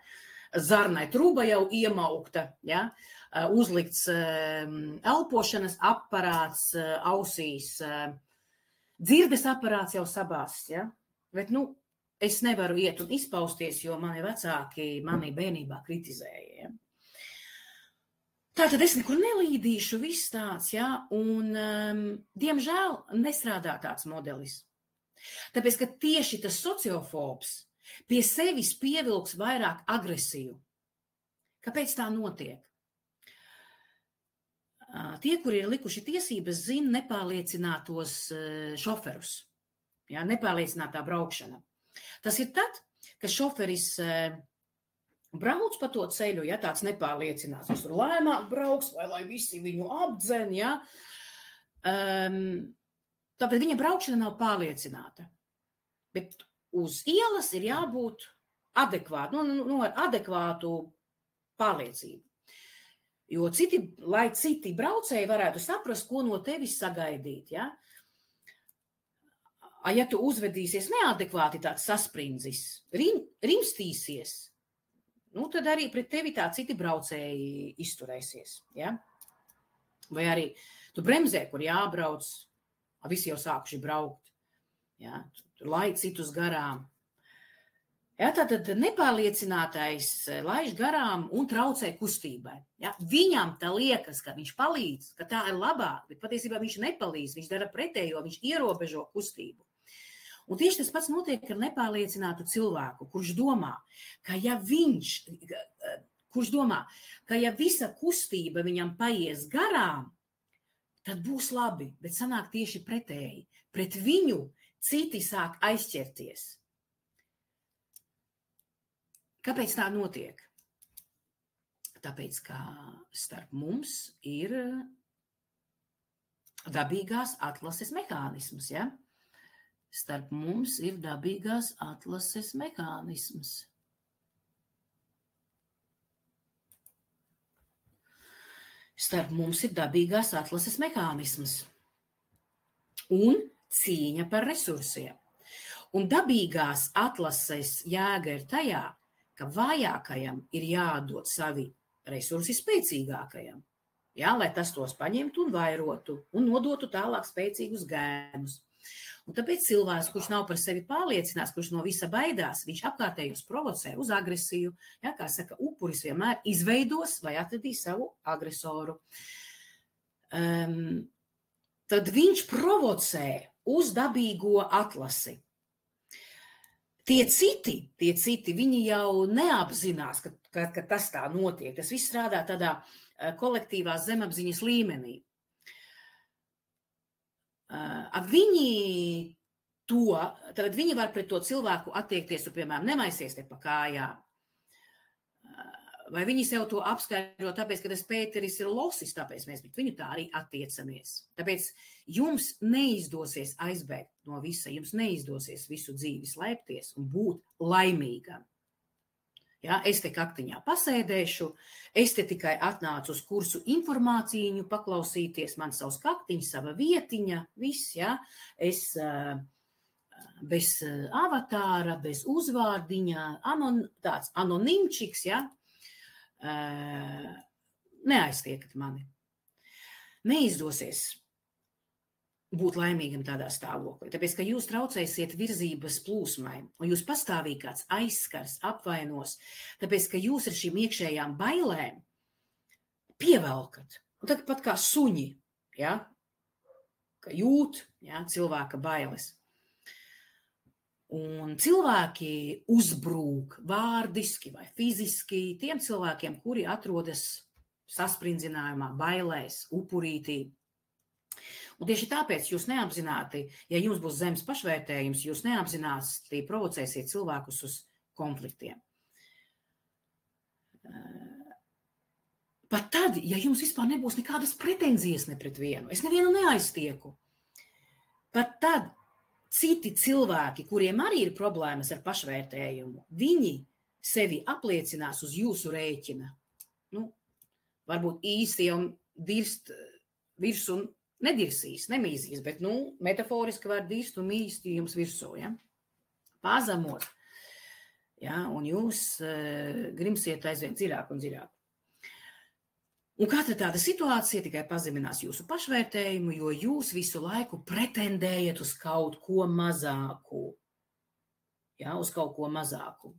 Zarnai trūba jau iemaukta, ja? Uzlikts elpošanas aparāts ausīs, dzirdes aparāts jau sabās, ja? Bet, es nevaru iet un izpausties, jo mani vecāki mani bērnībā kritizēja, ja? Tātad es nekur nelīdīšu, viss tāds, ja? Un, diemžēl, nestrādā tāds modelis. Tāpēc, ka tieši tas sociofobs pie sevis pievilks vairāk agresiju. Kāpēc tā notiek? Tie, kuri ir likuši tiesības, zina nepārliecinātos šoferus, ja, nepārliecinātā braukšana. Tas ir tad, kad šoferis brauc pa to ceļu, ja tāds nepārliecināts, viņš tur lēnāk brauks, vai lai visi viņu apdzen, ja. Tāpēc viņa braukšana nav pārliecināta, bet uz ielas ir jābūt adekvāti, ar adekvātu pārliecību. Jo lai citi braucēji varētu saprast, ko no tevis sagaidīt, ja? Ja tu uzvedīsies neadekvāti tāds sasprindzis, rimstīsies, tad arī pret tevi tā citi braucēji izturēsies, ja? Vai arī tu bremzē, kur jābrauc, visi jau sākuši braukt, ja, tur laid citus garām. Ja, tātad nepārliecinātais laiž garām un traucē kustībai. Ja. Viņam tā liekas, ka viņš palīdz, ka tā ir labāk, bet patiesībā viņš nepalīdz, viņš dara pretējo, viņš ierobežo kustību. Un tieši tas pats notiek ar nepārliecinātu cilvēku, kurš domā, ka ja viņš kurš domā, ka ja visa kustība viņam paies garām, tad būs labi, bet sanāk tieši pretēji. Pret viņu citi sāk aizķerties. Kāpēc tā notiek? Tāpēc, ka starp mums ir dabīgās atlases mehānisms, ja? Starp mums ir dabīgās atlases mehānisms. Starp mums ir dabīgās atlases mehānisms un cīņa par resursiem. Un dabīgās atlases jēga ir tajā, ka vājākajam ir jādod savi resursi spēcīgākajam, ja, lai tas tos paņemtu un vairotu un nodotu tālāk spēcīgus gēnus. Un tāpēc cilvēks, kurš nav par sevi pārliecināts, kurš no visa baidās, viņš apkārtējos provocē uz agresiju. Ja, kā saka, upuris vienmēr izveidos vai atradīs savu agresoru. Tad viņš provocē uz dabīgo atlasi. Tie citi, viņi jau neapzinās, ka tas tā notiek. Tas viss strādā tādā kolektīvās zemapziņas līmenī. Viņi var pret to cilvēku attiekties, piemēram, nemaisies te pa kājām. Vai viņi sev to apskaidro, tāpēc, ka tas Pēteris ir losis, tāpēc mēs pret viņu tā arī attiecamies. Tāpēc jums neizdosies aizbēgt no visa, jums neizdosies visu dzīvi slēpties un būt laimīgam. Ja, es te kaktiņā pasēdēšu, es te tikai atnācu uz kursu informāciju paklausīties, man savs kaktiņš, sava vietiņa, viss, ja, es bez avatāra, bez uzvārdiņa, tāds anonimčiks, ja, neaiztiekat mani. Neizdosies būt laimīgam tādā stāvoklī, tāpēc, ka jūs traucēsiet virzības plūsmai, un jūs pastāvīgi kāds aizskars, apvainos, tāpēc, ka jūs ar šīm iekšējām bailēm pievelkat, un tad pat kā suņi, ja, ka jūt, ja, cilvēka bailes. Un cilvēki uzbrūk vārdiski vai fiziski tiem cilvēkiem, kuri atrodas saspringzinājumā, bailēs, upurītī. Un tieši tāpēc jūs neapzināti, ja jums būs zemes pašvērtējums, jūs neapzināti provocēsiet cilvēkus uz konfliktiem. Pat tad, ja jums vispār nebūs nekādas pretenzijas ne pret vienu, es nevienu neaiztieku, pat tad citi cilvēki, kuriem arī ir problēmas ar pašvērtējumu, viņi sevi apliecinās uz jūsu rēķina. Nu, varbūt īsti jau dirst virsū nedirsīs, nemīzīs, bet, metaforiski var dirst un mīst jums virsū, ja? Pazemot, ja? Un jūs grimsiet aizvien dziļāk un dziļāk. Un katra tāda situācija tikai pazeminās jūsu pašvērtējumu, jo jūs visu laiku pretendējat uz kaut ko mazāku. Ja? Uz kaut ko mazāku.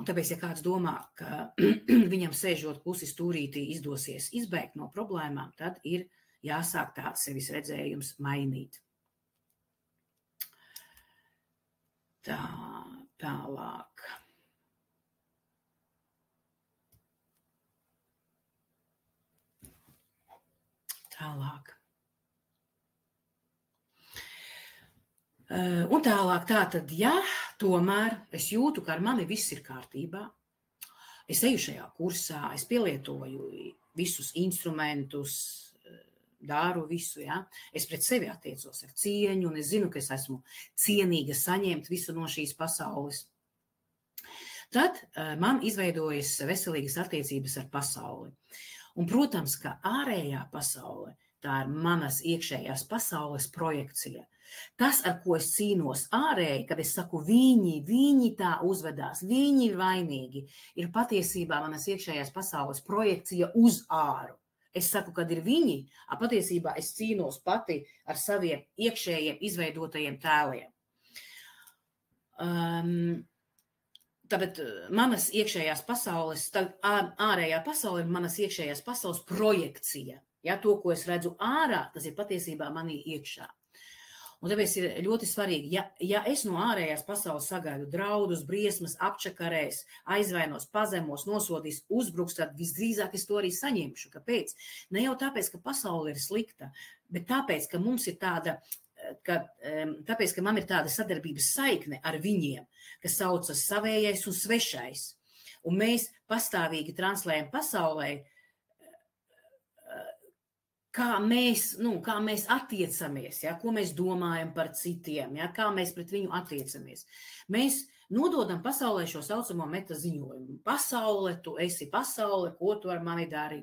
Un tāpēc, ja kāds domā, ka viņam sēžot klusi stūrītī izdosies izbēgt no problēmām, tad ir jāsāk tā sevis redzējums mainīt. Tālāk. Un tālāk tātad, ja tomēr es jūtu, ka ar mani viss ir kārtībā, es eju šajā kursā, es pielietoju visus instrumentus, daru visu, ja? Es pret sevi attiecos ar cieņu, un es zinu, ka es esmu cienīga saņemt visu no šīs pasaules. Tad man izveidojas veselīgas attiecības ar pasauli. Un, protams, ka ārējā pasaule, tā ir manas iekšējās pasaules projekcija. Tas, ar ko es cīnos ārēji, kad es saku viņi tā uzvedās, viņi ir vainīgi, ir patiesībā manas iekšējās pasaules projekcija uz āru. Es saku, kad ir viņi, patiesībā es cīnos pati ar saviem iekšējiem izveidotajiem tēliem. Tāpēc manas iekšējās pasaules, ārējā pasaule ir manas iekšējās pasaules projekcija. Ja, to, ko es redzu ārā, tas ir patiesībā manī iekšā. Un tāpēc ir ļoti svarīgi, ja es no ārējās pasaules sagaidu draudus, briesmas, apčakarēs, aizvainos, pazemos, nosodīs, uzbruks, tad visdrīzāk es to arī saņemšu. Kāpēc? Ne jau tāpēc, ka pasaule ir slikta, bet tāpēc, ka mums ir tāpēc, ka man ir tāda sadarbības saikne ar viņiem, kas saucas savējais un svešais. Un mēs pastāvīgi translējam pasaulē, kā mēs attiecamies, ja, ko mēs domājam par citiem, ja, kā mēs pret viņu attiecamies. Mēs nododam pasaulē šo saucamo metaziņojumu. Pasaule, tu esi pasaule, ko tu ar mani dari.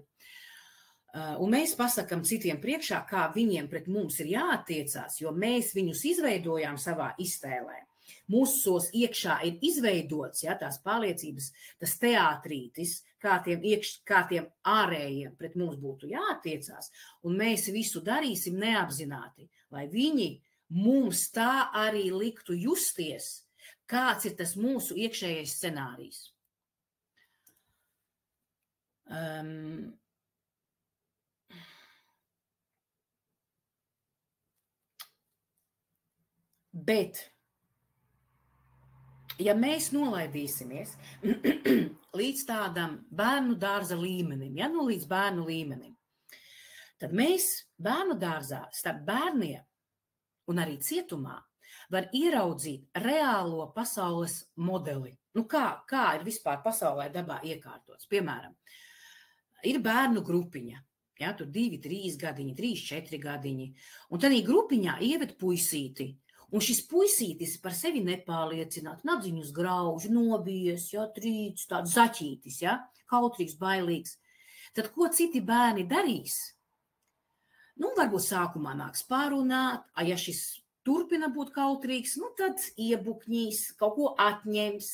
Un mēs pasakam citiem priekšā, kā viņiem pret mums ir jāattiecās, jo mēs viņus izveidojām savā iztēlē. Mūsos iekšā ir izveidots, ja, tās pārliecības, tas teātrītis, kā tiem ārējiem pret mums būtu jāattiecās, un mēs visu darīsim neapzināti, lai viņi mums tā arī liktu justies, kāds ir tas mūsu iekšējais scenārijs. Bet ja mēs nolaidīsimies līdz tādam bērnu dārza līmenim, ja nu līdz bērnu līmenim, tad mēs bērnu dārzā starp bērniem un arī cietumā var ieraudzīt reālo pasaules modeli. Nu kā ir vispār pasaulē dabā iekārtots? Piemēram, ir bērnu grupiņa, ja, tur 2, 3 gadiņi, 3, 4 gadiņi, un tādā grupiņā ieved puisīti. Un šis puisītis par sevi nepārliecināts, nadziņus grauž, nobijies, ja, trīc, tāds zaķītis, ja, kautrīgs, bailīgs. Tad ko citi bērni darīs? Nu, varbūt sākumā nāks pārunāt, ja šis turpina būt kautrīgs, nu, tad iebukņīs, kaut ko atņems,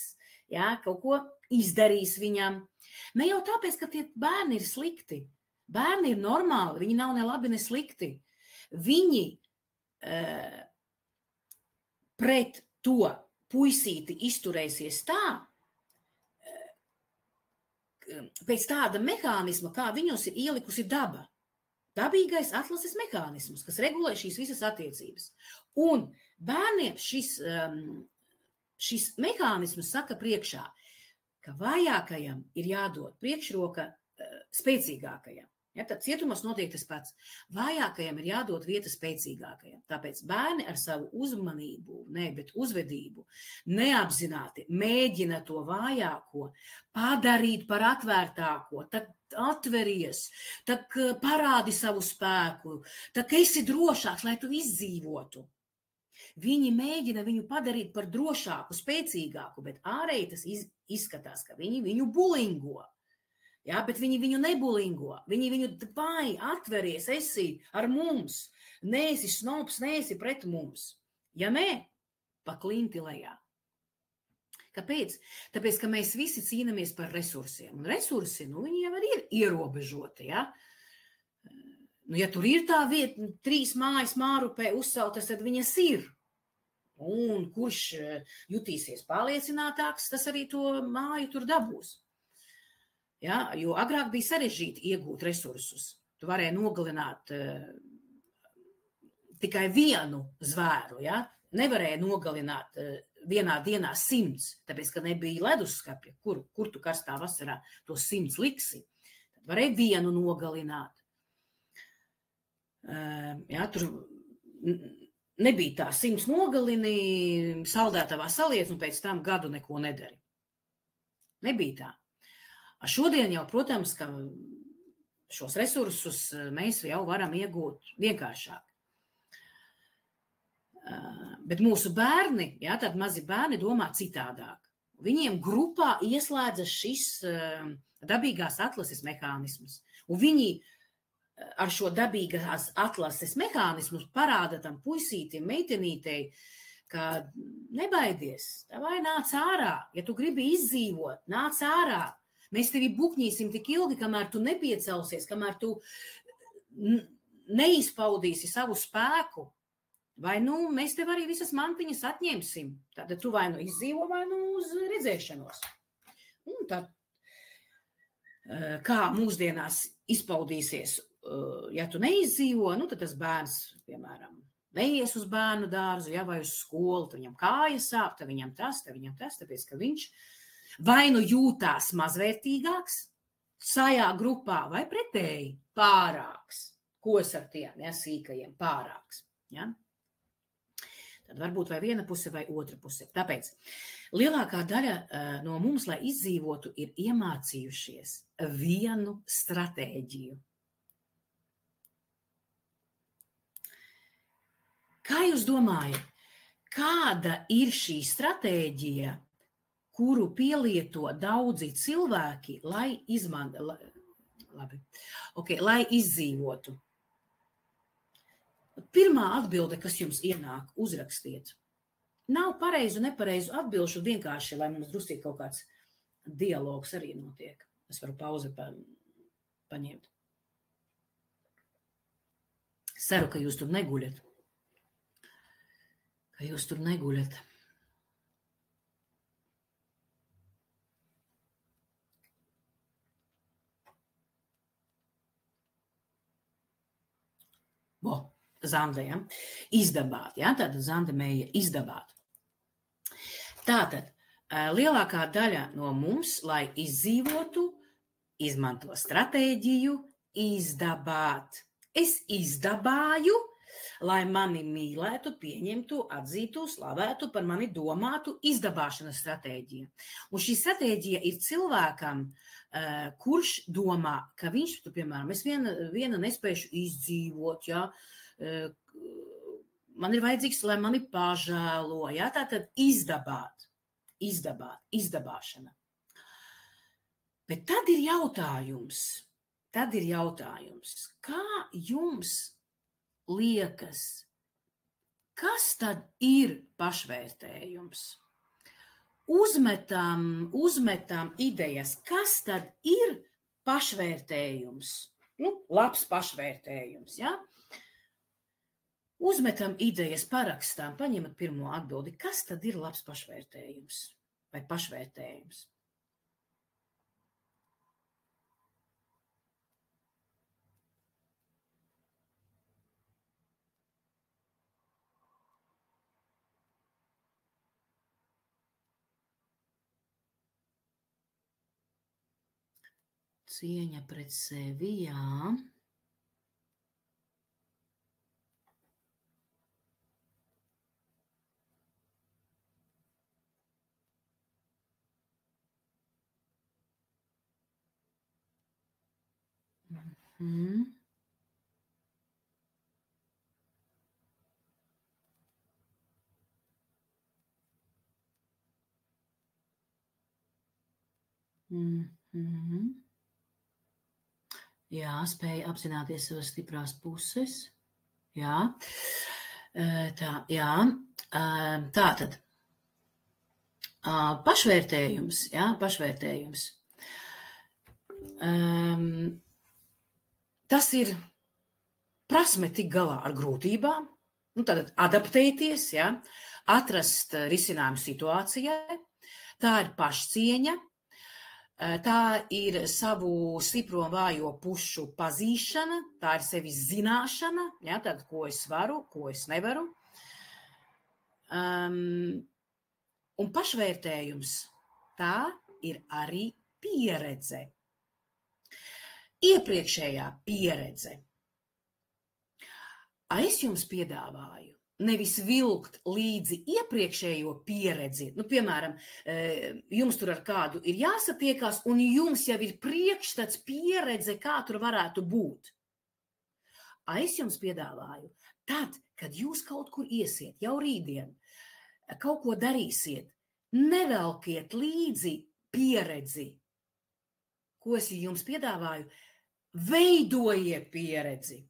ja, kaut ko izdarīs viņam. Ne jau tāpēc, ka tie bērni ir slikti. Bērni ir normāli, viņi nav ne labi, ne slikti. Viņi pret to puisīti izturēsies tā, pēc tāda mehānisma, kā viņos ir ielikusi daba. Dabīgais atlases mehānisms, kas regulē šīs visas attiecības. Un bērniem šis mehānisms saka priekšā, ka vājākajam ir jādod priekšroka spēcīgākajam. Ja, tad cietumos notiek tas pats. Vājākajam ir jādod vieta spēcīgākajam. Tāpēc bērni ar savu uzmanību, bet uzvedību neapzināti mēģina to vājāko padarīt par atvērtāko, tad atveries, tad parādi savu spēku, tad esi drošāks, lai tu izdzīvotu. Viņi mēģina viņu padarīt par drošāku, spēcīgāku, bet ārēji tas izskatās, ka viņi viņu bulingo. Ja, bet viņi viņu nebulingo, viņi viņu vai atveries, esi ar mums, neesi snobs, neesi pret mums. Ja nē, pa klinti lejā. Kāpēc? Tāpēc, ka mēs visi cīnāmies par resursiem. Un resursi, viņi jau arī ir ierobežoti. Ja, ja tur ir tā vieta, 3 mājas Mārupē uzceltas, tad viņas ir. Un kurš jutīsies pārliecinātāks, tas arī to māju tur dabūs. Ja, jo agrāk bija sarežģīti iegūt resursus. Tu varēji nogalināt tikai vienu zvēru. Ja? Nevarēja nogalināt vienā dienā 100, tāpēc, ka nebija leduskapja, kur tu karstā vasarā to 100 liksi. Tad varēja vienu nogalināt. Ja, tur nebija tā 100 nogalini, saldētavā saliec un pēc tam gadu neko nedari. Nebija tā. Šodien jau, protams, ka šos resursus mēs jau varam iegūt vienkāršāk. Bet mūsu bērni, ja, tad mazi bērni domā citādāk. Viņiem grupā ieslēdzas šis dabīgās atlases mehānisms. Un viņi ar šo dabīgās atlases mehānismu parāda tam puisītim, meitenītei, ka nebaidies, vai nāc ārā, ja tu gribi izdzīvot, nāc ārā. Mēs tevi bukņīsim tik ilgi, kamēr tu nepiecelsies, kamēr tu neizpaudīsi savu spēku. Vai mēs tev arī visas mantiņas atņemsim. Tad tu vai izdzīvo, vai uz redzēšanos. Un tad, kā mūsdienās izpaudīsies, ja tu neizdzīvo, tad tas bērns, piemēram, neies uz bērnu dārzu, ja, vai uz skolu, tad viņam kājas sāp, tad viņam tas, tāpēc, ka viņš vai nu jūtās mazvērtīgāks šajā grupā, vai pretēji pārāks. Ko es ar tiem, ja, sīkajiem pārāks, ja? Tad varbūt vai viena puse vai otra puse. Tāpēc lielākā daļa no mums, lai izdzīvotu, ir iemācījušies vienu stratēģiju. Kā jūs domājat, kāda ir šī stratēģija, kuru pielieto daudzi cilvēki, lai lai izdzīvotu? Pirmā atbilde, kas jums ienāk, uzrakstiet. Nav pareizu, nepareizu atbilšu, vienkārši, lai mums drusīgi kaut kāds dialogs arī notiek. Es varu pauzi paņemt. Ceru, ka jūs tur neguļat. Zande, ja? Izdabāt, ja? Tātad Zande mēja izdabāt. Tātad lielākā daļa no mums, lai izdzīvotu, izmanto stratēģiju izdabāt. Es izdabāju, lai mani mīlētu, pieņemtu, atzītu, slavētu, par mani domātu, izdabāšanas stratēģija. Un šī stratēģija ir cilvēkam, kurš domā, ka viņš, piemēram, es viena nespēšu izdzīvot, ja? Man ir vajadzīgs, lai mani pažēlo, ja? Tātad izdabāt, izdabāšana. Bet tad ir jautājums, kā jums liekas, kas tad ir pašvērtējums? Uzmetam idejas, kas tad ir pašvērtējums? Labs pašvērtējums, ja? Uzmetam idejas, parakstām, paņemat pirmo atbildi. Kas tad ir labs pašvērtējums vai pašvērtējums? Cieņa pret sevi, jā. Jā, spēja apzināties savas stiprās puses. Jā. Tātad. Pašvērtējums, jā, pašvērtējums. Tas ir prasme tik galā ar grūtībām, tātad adaptēties, jā, atrast risinājumu situācijai. Tā ir pašcieņa. Tā ir savu stipro un vājo pušu pazīšana, tā ir sevis zināšana, ja, tad, ko es varu, ko es nevaru. Un pašvērtējums, tā ir arī pieredze. Iepriekšējā pieredze. Es jums piedāvāju nevis vilkt līdzi iepriekšējo pieredzi. Piemēram, jums tur ar kādu ir jāsatiekās, un jums jau ir priekšstats pieredze, kā tur varētu būt. Es jums piedāvāju, tad, kad jūs kaut kur iesiet, jau rītdien, kaut ko darīsiet, nevelkiet līdzi pieredzi. Ko es jums piedāvāju? Veidojiet pieredzi.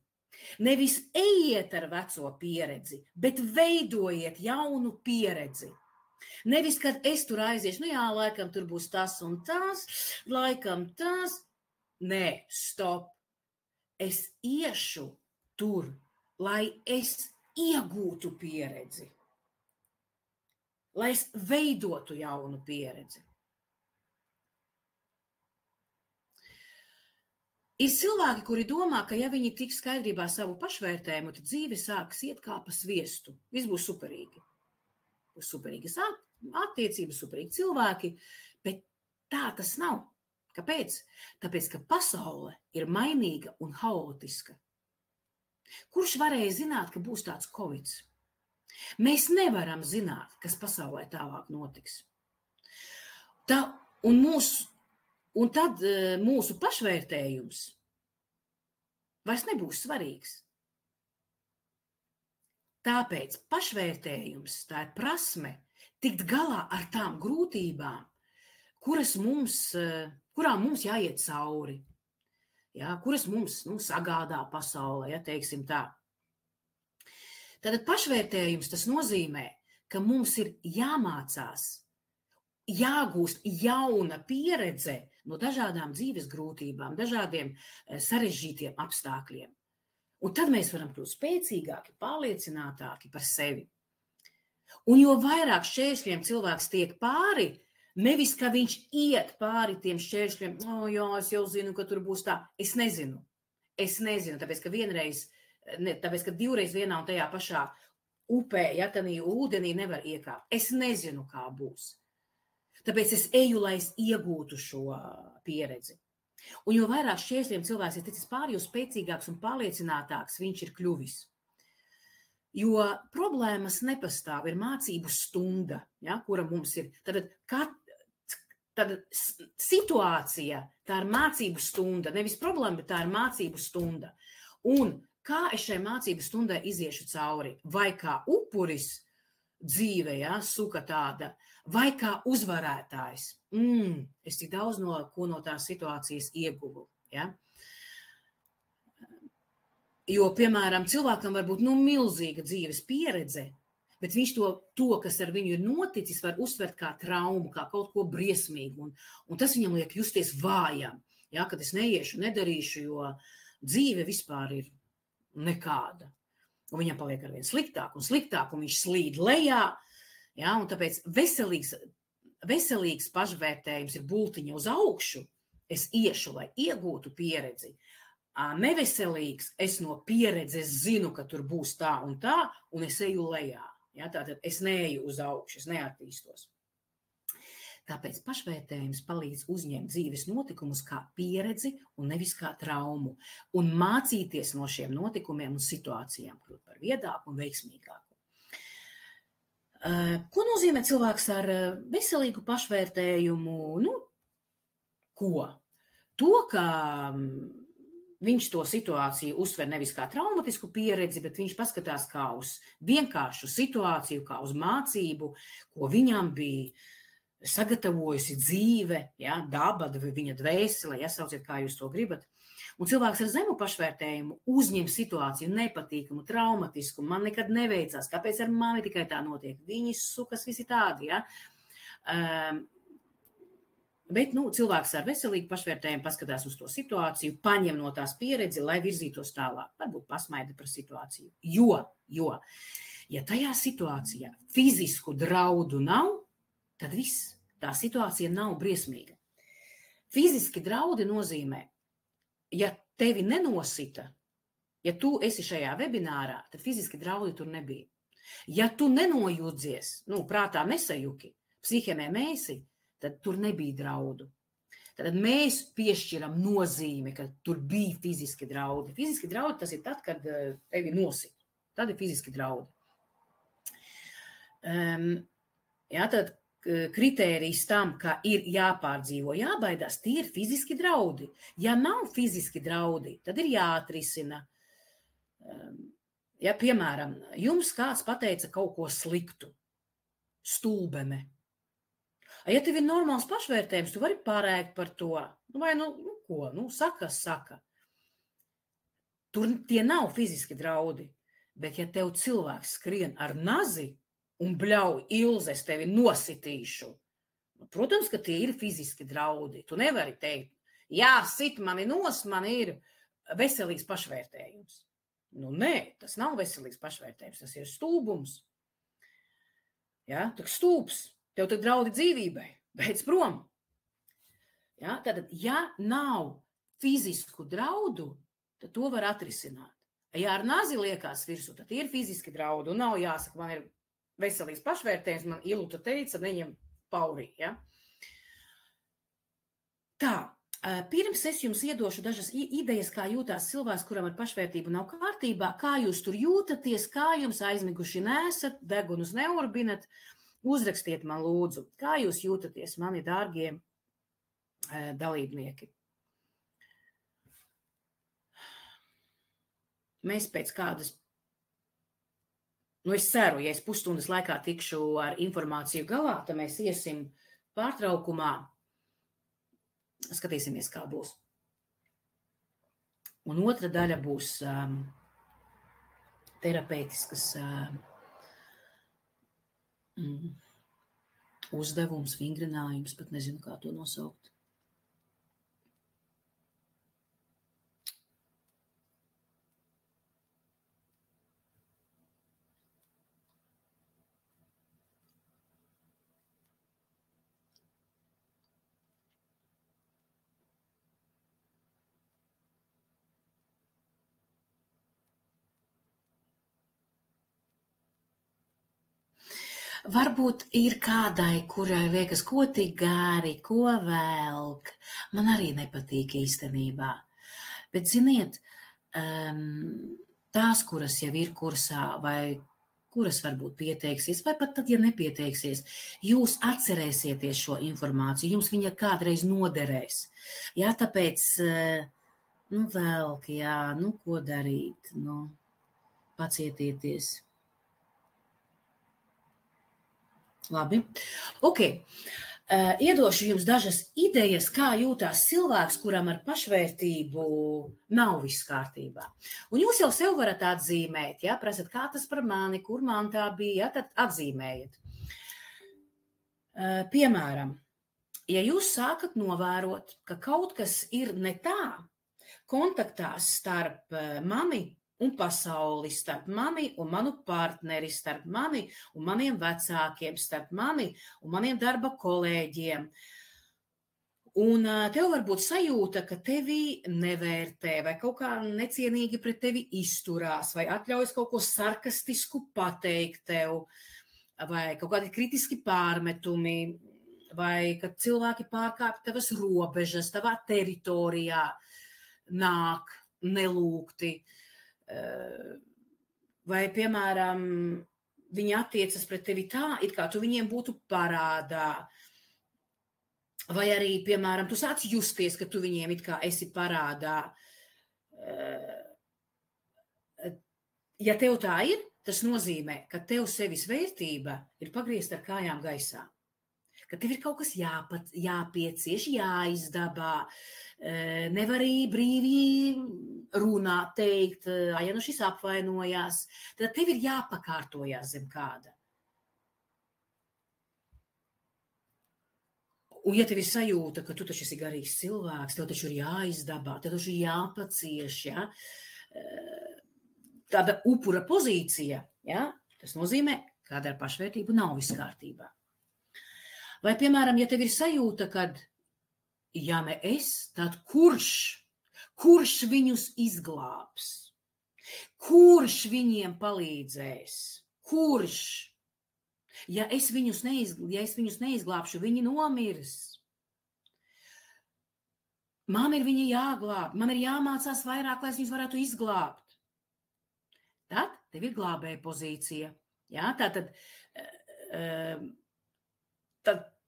Nevis ejiet ar veco pieredzi, bet veidojiet jaunu pieredzi. Nevis, kad es tur aiziešu, jā, laikam tur būs tas un tas, laikam tas. Nē, stop. Es iešu tur, lai es iegūtu pieredzi. Lai es veidotu jaunu pieredzi. Ir cilvēki, kuri domā, ka ja viņi tik skaidrībā savu pašvērtējumu, tad dzīve sāks iet kā pa sviestu. Viss būs superīgi. Būs superīgas attiecības, superīgi cilvēki, bet tā tas nav. Kāpēc? Tāpēc, ka pasaule ir mainīga un haotiska. Kurš varēja zināt, ka būs tāds Covid? Mēs nevaram zināt, kas pasaulē tālāk notiks. Un tad mūsu pašvērtējums vairs nebūs svarīgs. Tāpēc pašvērtējums, tā ir prasme tikt galā ar tām grūtībām, kurām mums jāiet cauri, ja, kuras mums sagādā pasaulē, ja teiksim tā. Tātad pašvērtējums tas nozīmē, ka mums ir jāmācās, jāgūst jauna pieredze no dažādām dzīves grūtībām, dažādiem sarežģītiem apstākļiem. Un tad mēs varam kļūt spēcīgāki, pārliecinātāki par sevi. Un jo vairāk šķēršļiem cilvēks tiek pāri, nevis, ka viņš iet pāri tiem šķēršļiem, jā, es jau zinu, ka tur būs tā. Es nezinu, tāpēc, ka divreiz vienā un tajā pašā upē, ja tanī ūdenī nevar iekāpt. Es nezinu, kā būs. Tāpēc es eju, lai es iegūtu šo pieredzi. Un jo vairāk šķēršļiem cilvēks ir ticis pāri, jo spēcīgāks un pārliecinātāks viņš ir kļuvis. Jo problēmas nepastāv, ir mācību stunda, ja, kura mums ir. Tad situācija, tā ir mācību stunda, nevis problēma, bet tā ir mācību stunda. Un kā es šai mācību stundai iziešu cauri? Vai kā upuris dzīve, ja, suka tāda, vai kā uzvarētājs. Es tik daudz ko no tās situācijas ieguvu. Ja? Jo, piemēram, cilvēkam var būt milzīga dzīves pieredze, bet viņš to, kas ar viņu ir noticis, var uztvert kā traumu, kā kaut ko briesmīgu. Un tas viņam liek justies vājam, ja? Kad es neiešu, nedarīšu, jo dzīve vispār ir nekāda. Un viņam paliek arvien sliktāk, un viņš slīd lejā. Ja, un tāpēc veselīgs pašvērtējums ir bultiņa uz augšu. Es iešu, lai iegūtu pieredzi. Neveselīgs, es no pieredzes zinu, ka tur būs tā, un es eju lejā. Ja, tātad es neeju uz augšu, es neattīstos. Tāpēc pašvērtējums palīdz uzņemt dzīves notikumus kā pieredzi un nevis kā traumu, un mācīties no šiem notikumiem un situācijām, kļūt par viedāku un veiksmīgāku. Ko nozīmē cilvēks ar veselīgu pašvērtējumu? Ko? To, ka viņš to situāciju uztver nevis kā traumatisku pieredzi, bet viņš paskatās kā uz vienkāršu situāciju, kā uz mācību, ko viņam bija sagatavojusi dzīve, ja, daba, viņa dvēsele, ja, sauciet, kā jūs to gribat. Un cilvēks ar zemu pašvērtējumu uzņem situāciju nepatīkamu, traumatisku, man nekad neveicās, kāpēc ar mani tikai tā notiek, viņi sukas visi tādi, ja. Bet, cilvēks ar veselīgu pašvērtējumu paskatās uz to situāciju, paņem no tās pieredzi, lai virzītos tālāk, varbūt pasmaida par situāciju. Jo, ja tajā situācijā fizisku draudu nav, tad viss, tā situācija nav briesmīga. Fiziski draudi nozīmē, ja tevi nenosita, ja tu esi šajā webinārā, tad fiziski draudi tur nebija. Ja tu nenojūdzies, prātā nesajuki, psihēmē mēsi, tad tur nebija draudu. Tad mēs piešķiram nozīmi, ka tur bija fiziski draudi. Fiziski draudi tas ir tad, kad tevi nosita. Tad ir fiziski draudi. Jā, tad kritērijs tam, ka ir jāpārdzīvo, jābaidās, tie ir fiziski draudi. Ja nav fiziski draudi, tad ir jāatrisina. Ja, piemēram, jums kāds pateica kaut ko sliktu, stulbene. Ja tev ir normāls pašvērtējums, tu vari pārēkt par to. Vai ko? Saka. Tur tie nav fiziski draudi. Bet ja tev cilvēks skrien ar nazi, un bļauj, Ilze, es tevi nositīšu. Protams, ka tie ir fiziski draudi. Tu nevari teikt, jā, sit mani nos, man ir veselīgs pašvērtējums. Nē, tas nav veselīgs pašvērtējums, tas ir stulbums. Ja, tak stulbs, tev tad draudi dzīvībai, beidz prom. Ja, tad, ja nav fizisku draudu, tad to var atrisināt. Ja ar nazi liekas virsū, tad ir fiziski draudi, un nav jāsaka, man ir veselīgs pašvērtējums, man Iluta teica, neņem paurī, ja? Tā, pirms es jums iedošu dažas idejas, kā jūtās cilvēks, kuram ar pašvērtību nav kārtībā, kā jūs tur jūtaties, kā jums aizmiguši nesat, degunus neurbinat, uzrakstiet man lūdzu, kā jūs jūtaties, mani dārgie dalībnieki. Mēs pēc kādas, es ceru, ja es pusstundas laikā tikšu ar informāciju galā, tad mēs iesim pārtraukumā, skatīsimies, kā būs. Un otra daļa būs terapeitiskas uzdevums, vingrinājums, pat nezinu, kā to nosaukt. Varbūt ir kādai, kurai liekas, ko tik gāri, ko velk. Man arī nepatīk īstenībā. Bet, ziniet, tās, kuras jau ir kursā, vai kuras varbūt pieteiksies, vai pat tad, ja nepieteiksies, jūs atcerēsieties šo informāciju, jums viņa kādreiz noderēs. Jā, tāpēc, velk, jā, ko darīt, pacietieties. Labi. Ok. Iedošu jums dažas idejas, kā jūtās cilvēks, kuram ar pašvērtību nav viss kārtībā. Un jūs jau sev varat atzīmēt, ja, prasat, kā tas par mani, kur man tā bija, ja, tad atzīmējiet. Piemēram, ja jūs sākat novērot, ka kaut kas ir ne tā, kontaktās starp mani un pasauli, starp mani un manu partneri, starp mani un maniem vecākiem, starp mani un maniem darba kolēģiem. Un tev var būt sajūta, ka tevi nevērtē vai kaut kā necienīgi pret tevi izturās vai atļaujas kaut ko sarkastisku pateikt tev vai kaut kādi kritiski pārmetumi vai kad cilvēki pārkāp tavas robežas, tavā teritorijā nāk nelūgti. Vai, piemēram, viņi attiecas pret tevi tā, it kā tu viņiem būtu parādā. Vai arī, piemēram, tu sāc justies, ka tu viņiem it kā esi parādā. Ja tev tā ir, tas nozīmē, ka tev sevis vērtība ir pagriezta ar kājām gaisā. Ka tev ir kaut kas jāpiecieš, jāizdabā, nevar arī brīvi runāt, teikt, ja šis apvainojās, tad tev ir jāpakārtojās zem kāda. Un ja tev ir sajūta, ka tu taču esi garīgs cilvēks, tev taču ir jāizdabā, tev taču ir jāpacieš, ja? Tāda upura pozīcija, ja? Tas nozīmē, kāda ar pašvērtību nav viss kārtībā. Vai, piemēram, ja tev ir sajūta, kad, ja ne es, tad kurš viņus izglābs? Kurš viņiem palīdzēs? Kurš? Ja es viņus neizglābšu, viņi nomirs. Man ir viņi jāglāb, man ir jāmācās vairāk, lai es viņus varētu izglābt. Tad tev ir glābēja pozīcija. Jā, tātad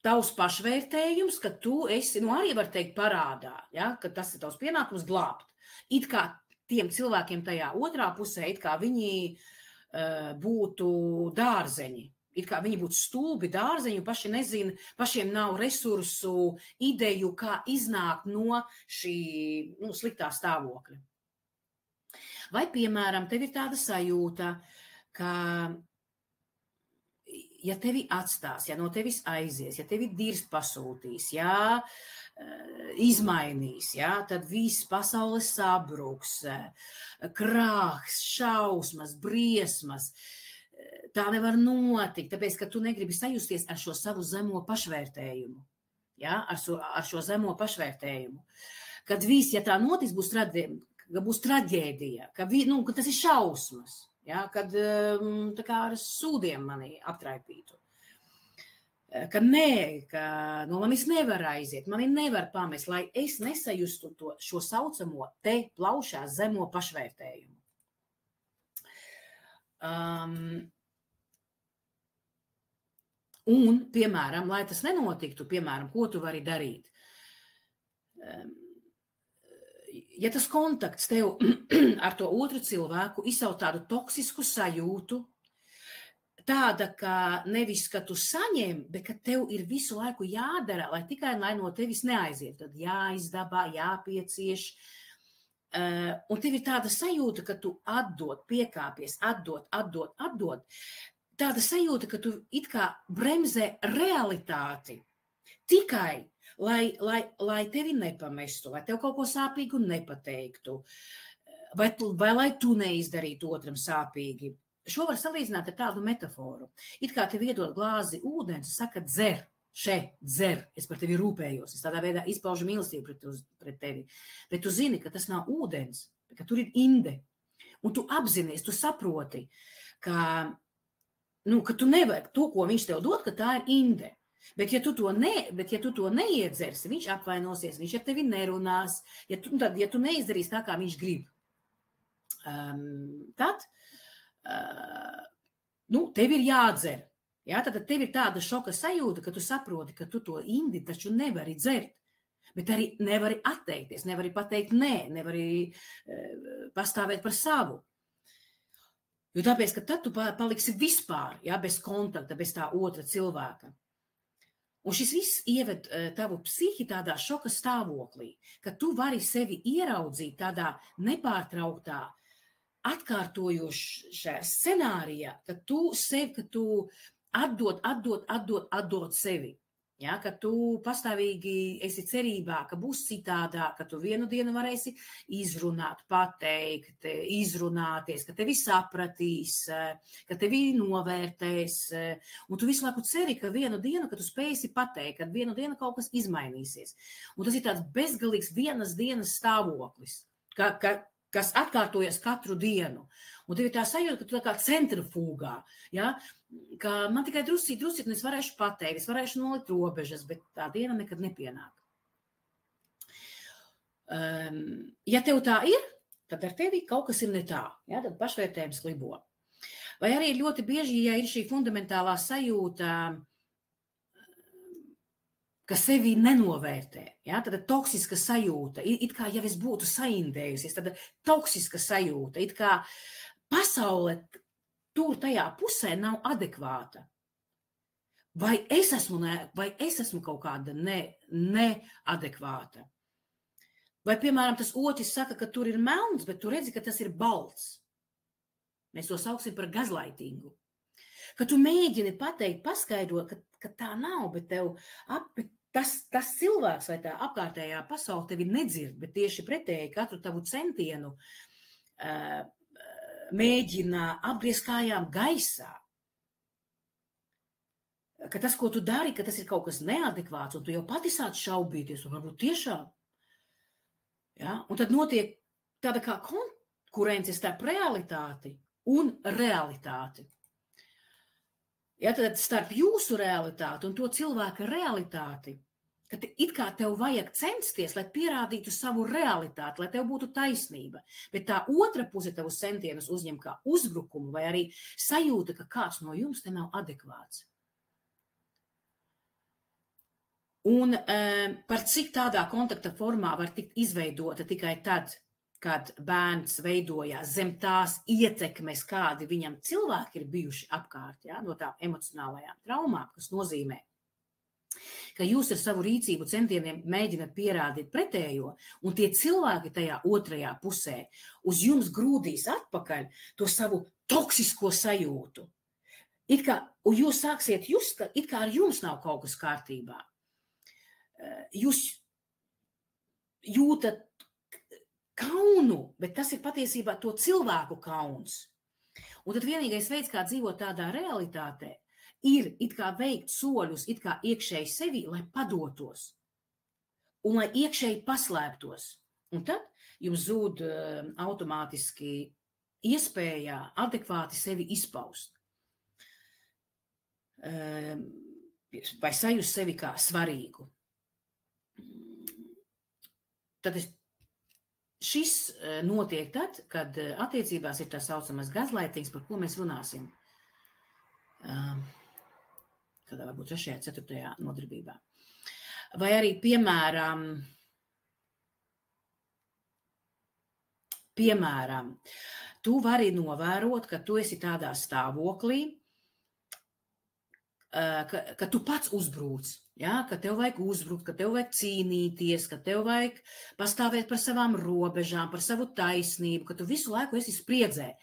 tavs pašvērtējums, ka tu esi, arī var teikt parādā, ja, ka tas ir tavs pienākums glābt. It kā tiem cilvēkiem tajā otrā pusē, it kā viņi būtu dārzeņi, it kā viņi būtu stulbi dārzeņi, paši nezina, pašiem nav resursu, ideju, kā iznākt no šī sliktā stāvokļa. Vai, piemēram, tev ir tāda sajūta, ka ja tevi atstās, ja no tevis aizies, ja tevi dirst pasūtīs, ja izmainīs, ja, tad viss pasaules sabruks, krāhs, šausmas, briesmas. Tā nevar notikt, tāpēc, ka tu negribi sajusties ar šo savu zemo pašvērtējumu. Ja, ar šo zemo pašvērtējumu. kad viss, ja tā notiks, būs traģēdija, ka tas ir šausmas, ja, kad tā kā ar sūdiem mani aptraipītu. Ka nē, ka manis nevar aiziet, mani nevar pamest, lai es nesajustu šo saucamo te plaušā zemo pašvērtējumu. Un, piemēram, lai tas nenotiktu, piemēram, ko tu vari darīt? Ja tas kontakts tev ar to otru cilvēku izsaut tādu toksisku sajūtu, tāda, ka nevis, ka tu saņem, bet ka tev ir visu laiku jādara, lai no tevis neaiziet. Tad jāizdabā, jāpiecieš. Un tev ir tāda sajūta, ka tu atdod, piekāpies, atdod. Tāda sajūta, ka tu it kā bremzē realitāti tikai, lai tevi nepamestu, lai tev kaut ko sāpīgu nepateiktu, vai lai tu neizdarītu otram sāpīgi. Šo var salīdzināt ar tādu metaforu. It kā tev iedod glāzi ūdens, saka, dzer, es par tevi rūpējos, es tādā veidā izpaužu mīlestību pret tevi. Bet tu zini, ka tas nav ūdens, bet ka tur ir inde. Un tu apzinies, tu saproti, ka tu nevajag to, ko viņš tev dod, ka tā ir inde. Bet ja tu to neiedzersi, viņš apvainosies, viņš ar tevi nerunās, ja tu neizdarīsi tā, kā viņš grib. Tad tev ir jādzer. Ja? Tad tev ir tāda šoka sajūta, ka tu saproti, ka tu to indi taču nevari dzert. Bet arī nevari atteikties, nevari pateikt nē, nevari pastāvēt par savu. Jo tāpēc, ka tad tu paliksi vispār, ja, bez kontakta, bez tā otra cilvēka. Un šis viss ieved tavu psihi tādā šoka stāvoklī, ka tu vari sevi ieraudzīt tādā nepārtrauktā, atkārtojošā scenārijā, ka tu atdod sevi. Ja, ka tu pastāvīgi esi cerībā, ka būs citādā, ka tu vienu dienu varēsi izrunāt, pateikt, izrunāties, ka tevi sapratīs, ka tevi novērtēs. Un tu visu laiku ceri, ka vienu dienu, kad tu spēsi pateikt, ka vienu dienu kaut kas izmainīsies. Un tas ir tāds bezgalīgs vienas dienas stāvoklis, kas atkārtojas katru dienu. Un tev ir tā sajūta, ka tu tā kā centrifūgā, ja? Ka man tikai drusīt, un es varēšu pateikt, es varēšu nolikt robežas, bet tā diena nekad nepienāk. Ja tev tā ir, tad ar tevi kaut kas ir ne tā, ja? Tad pašvērtējums klibo. Vai arī ļoti bieži, ja ir šī fundamentālā sajūta, ka sevi nenovērtē, ja? Tad toksiska sajūta, it kā jau es būtu saindējusies, tad toksiska sajūta, it kā pasaule tur tajā pusē nav adekvāta. Vai es esmu kaut kāda neadekvāta? Vai, piemēram, tas otrs saka, ka tur ir melns, bet tu redzi, ka tas ir balts. Mēs to sauksim par gazlaitingu. Ka tu mēģini pateikt, paskaidrot, ka tā nav, bet tas cilvēks vai tā apkārtējā pasaule tevi nedzird, bet tieši pretēji katru tavu centienu mēģina apgriezt kājām gaisā. Ka tas, ko tu dari, ka tas ir kaut kas neadekvāts, un tu jau pati sāc šaubīties, un varbūt tiešām. Ja? Un tad notiek tāda kā konkurence starp realitāti un realitāti. Ja, tad starp jūsu realitāti un to cilvēka realitāti, ka it kā tev vajag censties, lai pierādītu savu realitāti, lai tev būtu taisnība, bet tā otra puse tavus centienus uzņem kā uzbrukumu vai arī sajūta, ka kāds no jums te nav adekvāts. Un par cik tādā kontakta formā var tikt izveidota tikai tad, kad bērns veidojās zem tās ietekmes, kādi viņam cilvēki ir bijuši apkārt, ja, no tām emocionālajām traumām, kas nozīmē, ka jūs ar savu rīcību centieniem mēģināt pierādīt pretējo, un tie cilvēki tajā otrajā pusē uz jums grūdīs atpakaļ to savu toksisko sajūtu. Un jūs sāksiet just, ka it kā ar jums nav kaut kas kārtībā. Jūs jūtat kaunu, bet tas ir patiesībā to cilvēku kauns. Un tad vienīgais veids, kā dzīvot tādā realitātē, ir it kā veikt soļus, it kā iekšēji sevi, lai padotos. un lai iekšēji paslēptos. Un tad jums zūd automātiski iespējā adekvāti sevi izpaust. Vai sajust sevi kā svarīgu. Tad šis notiek tad, kad attiecībās ir tā saucamais gaslightings, par ko mēs runāsim. Kādā varbūt 3., 4. nodarbībā. Vai arī, piemēram, tu vari novērot, ka tu esi tādā stāvoklī, ka tu pats uzbruc, ja? Ka tev vajag uzbrukt, ka tev vajag cīnīties, ka tev vajag pastāvēt par savām robežām, par savu taisnību, ka tu visu laiku esi spriedzē,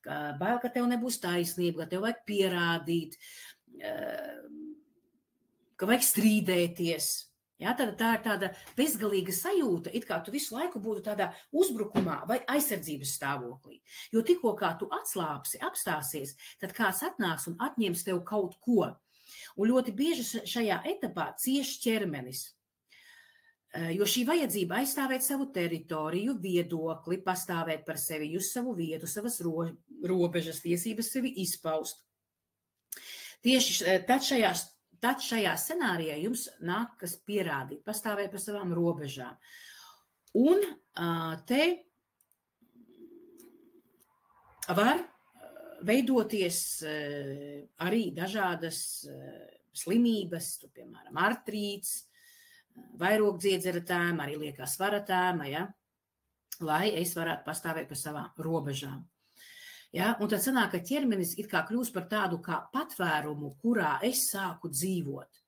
ka bail, ka tev nebūs taisnība, ka tev vajag pierādīt, ka vajag strīdēties. Ja? Tad tā ir tāda bezgalīga sajūta, it kā tu visu laiku būtu tādā uzbrukumā vai aizsardzības stāvoklī. Jo tikko kā tu atslāpsi, apstāsies, tad kāds atnāks un atņems tev kaut ko. Un ļoti bieži šajā etapā cieš ķermenis, jo šī vajadzība aizstāvēt savu teritoriju, viedokli, pastāvēt par sevi, just savu vietu, savas robežas, tiesības sevi izpaust. Tieši tad šajā scenārijā jums nākas pierādīt, pastāvēt par savām robežām. Un te var veidoties arī dažādas slimības, piemēram, artrīts, vairogdziedzera tēma, arī liekā svara tēma, ja? Lai es varētu pastāvēt par savām robežām. Ja? Un tad sanāk, ka ķermenis it kā kļūst par tādu kā patvērumu, kurā es sāku dzīvot.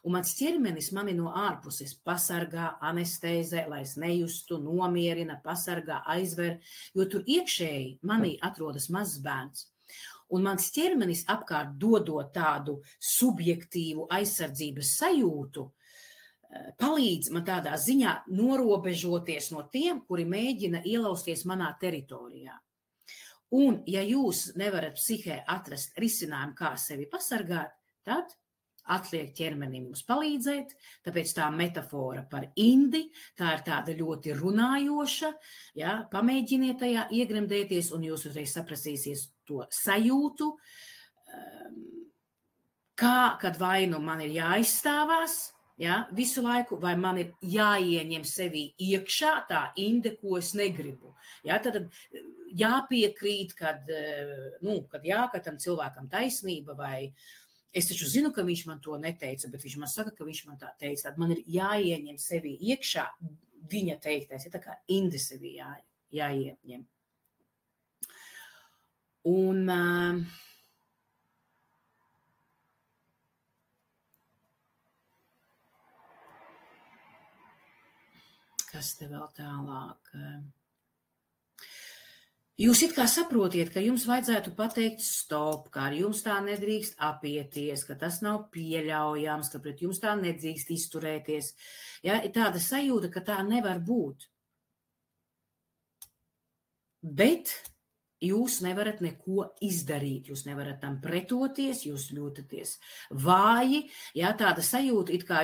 Un mans ķermenis mani no ārpuses pasargā, anestēzē, lai es nejustu, nomierina, pasargā, aizver, jo tur iekšēji manī atrodas mazs bērns. Un mans ķermenis apkārt dodot tādu subjektīvu aizsardzības sajūtu, palīdz man tādā ziņā norobežoties no tiem, kuri mēģina ielausties manā teritorijā. Un, ja jūs nevarat psihē atrast risinājumu, kā sevi pasargāt, tad atliek ķermenim jums palīdzēt, tāpēc tā metafora par indi, tā ir tāda ļoti runājoša, ja, pamēģiniet tajā iegremdēties, un jūs uzreiz saprasīsies to sajūtu, kā, kad vai nu man ir jāizstāvās, ja, visu laiku, vai man ir jāieņem sevi iekšā tā inde, ko es negribu. Ja, tad jāpiekrīt, kad tam cilvēkam taisnība, vai es taču zinu, ka viņš man to neteica, bet viņš man saka, ka viņš man tā teica. Tad man ir jāieņem sevi iekšā viņa teiktais, ja tā kā indi sevi jāieņem. Un kas te vēl tālāk? Jūs it kā saprotiet, ka jums vajadzētu pateikt stop, ka ar jums tā nedrīkst apieties, ka tas nav pieļaujams, ka pret jums tā nedrīkst izturēties. Ja, ir tāda sajūta, ka tā nevar būt. Bet jūs nevarat neko izdarīt, jūs nevarat tam pretoties, jūs jūtaties vāji. Ja, tāda sajūta, it kā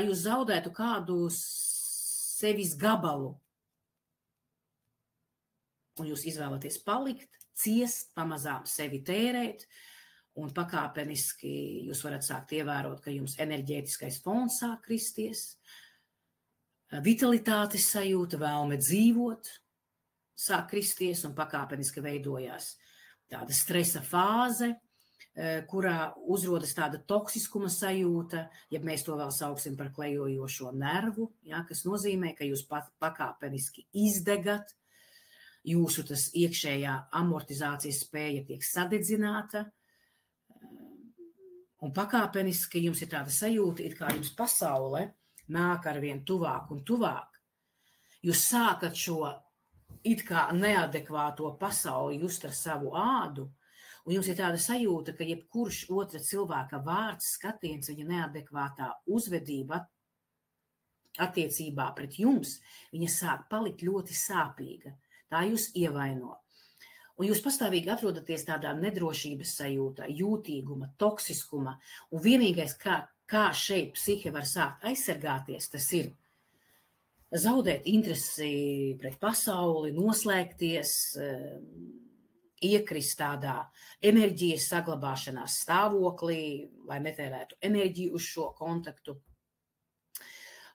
jūs zaudētu kādu sevis gabalu. Un jūs izvēlaties palikt, ciest, pamazām sevi tērēt, un pakāpeniski jūs varat sākt ievērot, ka jums enerģētiskais fons sāk kristies, vitalitātes sajūta, vēlme dzīvot, sāk kristies, un pakāpeniski veidojās tāda stresa fāze, kurā uzrodas tāda toksiskuma sajūta, ja mēs to vēl sauksim par klejojošo nervu, ja, kas nozīmē, ka jūs pakāpeniski izdegat, jūsu tas iekšējā amortizācijas spēja tiek sadedzināta, un pakāpeniski jums ir tāda sajūta, it kā jums pasaule nāk arvien tuvāk un tuvāk. Jūs sākat šo it kā neadekvāto pasauli just ar savu ādu, un jums ir tāda sajūta, ka jebkurš otra cilvēka vārds, skatiens, viņa neadekvātā uzvedība attiecībā pret jums, viņa sāk palikt ļoti sāpīga. Tā jūs ievaino. Un jūs pastāvīgi atrodaties tādā nedrošības sajūtā, jūtīguma, toksiskuma, un vienīgais, kā kā šeit psihe var sākt aizsargāties, tas ir zaudēt interesi pret pasauli, noslēgties, iekrist tādā enerģijas saglabāšanās stāvoklī, lai netērētu enerģiju uz šo kontaktu.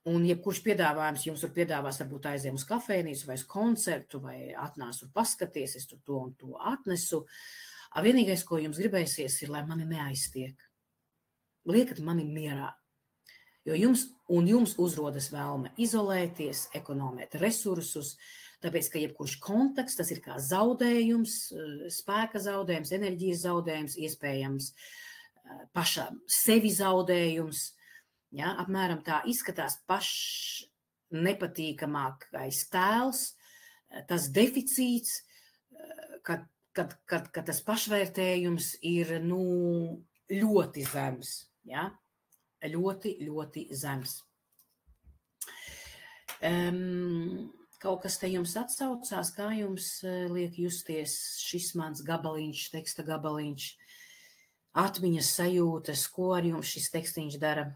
Un jebkurš piedāvājums jums var piedāvās, varbūt aiziem uz kafejnīcu vai uz koncertu, vai atnāc un paskaties, es tur to un to atnesu. Vienīgais, ko jums gribēsies, ir, lai mani neaiztiek. Liekat mani mierā. Jo jums uzrodas vēlme izolēties, ekonomēt resursus, tāpēc, ka jebkurš kontakts, tas ir kā zaudējums, spēka zaudējums, enerģijas zaudējums, iespējams pašam sevi zaudējums. Ja, apmēram tā izskatās nepatīkamākais tēls, tas deficīts, kad tas pašvērtējums ir ļoti zems. Ja? Ļoti, ļoti zems. Kaut kas te jums atsaucās, kā jums liek justies šis mans gabaliņš, teksta gabaliņš, atmiņas sajūtas, ko ar jums šis tekstiņš dara?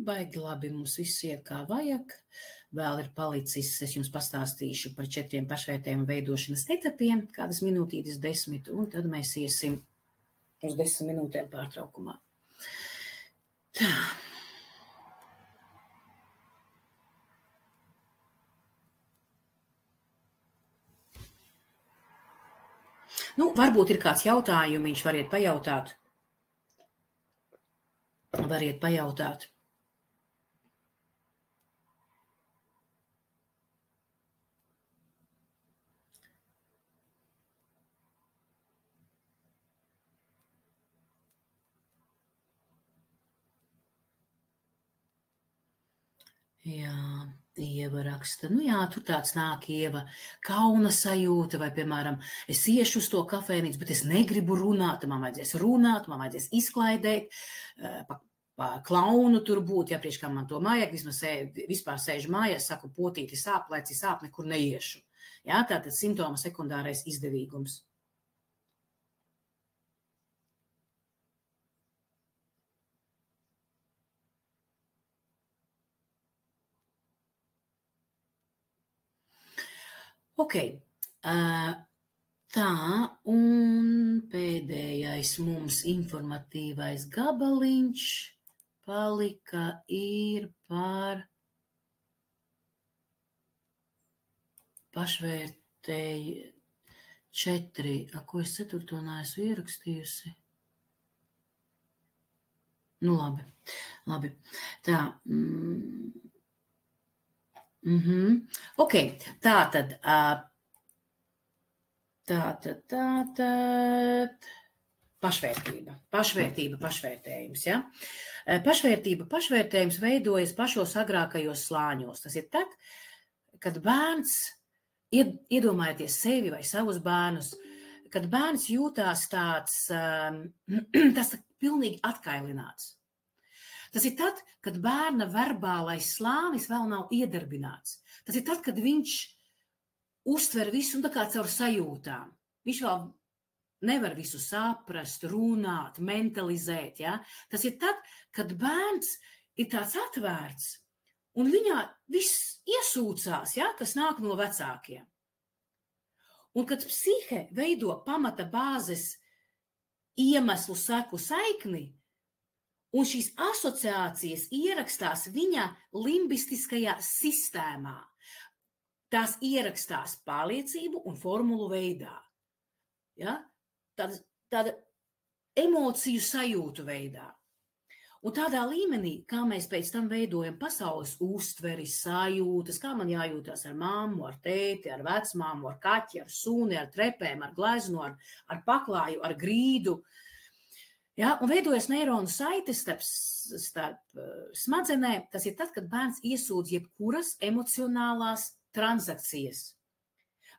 Baigi labi, mums viss iet kā vajag. Vēl ir palicis, es jums pastāstīšu par 4 pašvērtējumu veidošanas etapiem, kādas minūtītes 10, un tad mēs iesim uz 10 minūtēm pārtraukumā. Tā. Varbūt ir kāds jautājumiņš, variet pajautāt. Jā, Ieva raksta. Tur tāds nāk, Ieva, kauna sajūta, vai, piemēram, es iešu uz to kafejnīcu, bet es negribu runāt, man vajadzēs runāt, man vajadzēs izklaidēt, pa klaunu tur būt, ja priekš kā man to vajag, vispār sēžu mājās, saku, potīti sāp, leci sāp, nekur neiešu. Jā, tātad simptoma sekundārais izdevīgums. Ok, tā, un pēdējais mums informatīvais gabaliņš palika ir par pašvērtēju 4, ko es 4. neesmu ierakstījusi. Labi. Tā, Ok, tātad pašvērtība, pašvērtējums, ja? Pašvērtējums veidojas pašos agrākajos slāņos. Tas ir tad, kad bērns, iedomājieties sevi vai savus bērnus, kad bērns jūtās tāds pilnīgi atkailināts. Tas ir tad, kad bērna verbālais slānis vēl nav iedarbināts. Tas ir tad, kad viņš uztver visu tā kā caur sajūtām. Viņš vēl nevar visu saprast, runāt, mentalizēt. Ja? Tas ir tad, kad bērns ir tāds atvērts un viņā viss iesūcās, ja? Kas nāk no vecākiem. Un kad psihe veido pamata bāzes iemeslu seku saikni, un šīs asociācijas ierakstās viņa limbistiskajā sistēmā. Tās ierakstās pārliecību un formulu veidā. Ja? Tāda emociju sajūtu veidā. Un tādā līmenī, kā mēs pēc tam veidojam pasaules uztveri, sajūtas, kā man jājūtās ar mammu, ar tēti, ar vecmāmu, ar kaķi, ar suni, ar trepēm, ar gleznu, ar paklāju, ar grīdu. Ja, un veidojas neironu saites starp smadzenēm. Tas ir tad, kad bērns iesūdz jebkuras emocionālās transakcijas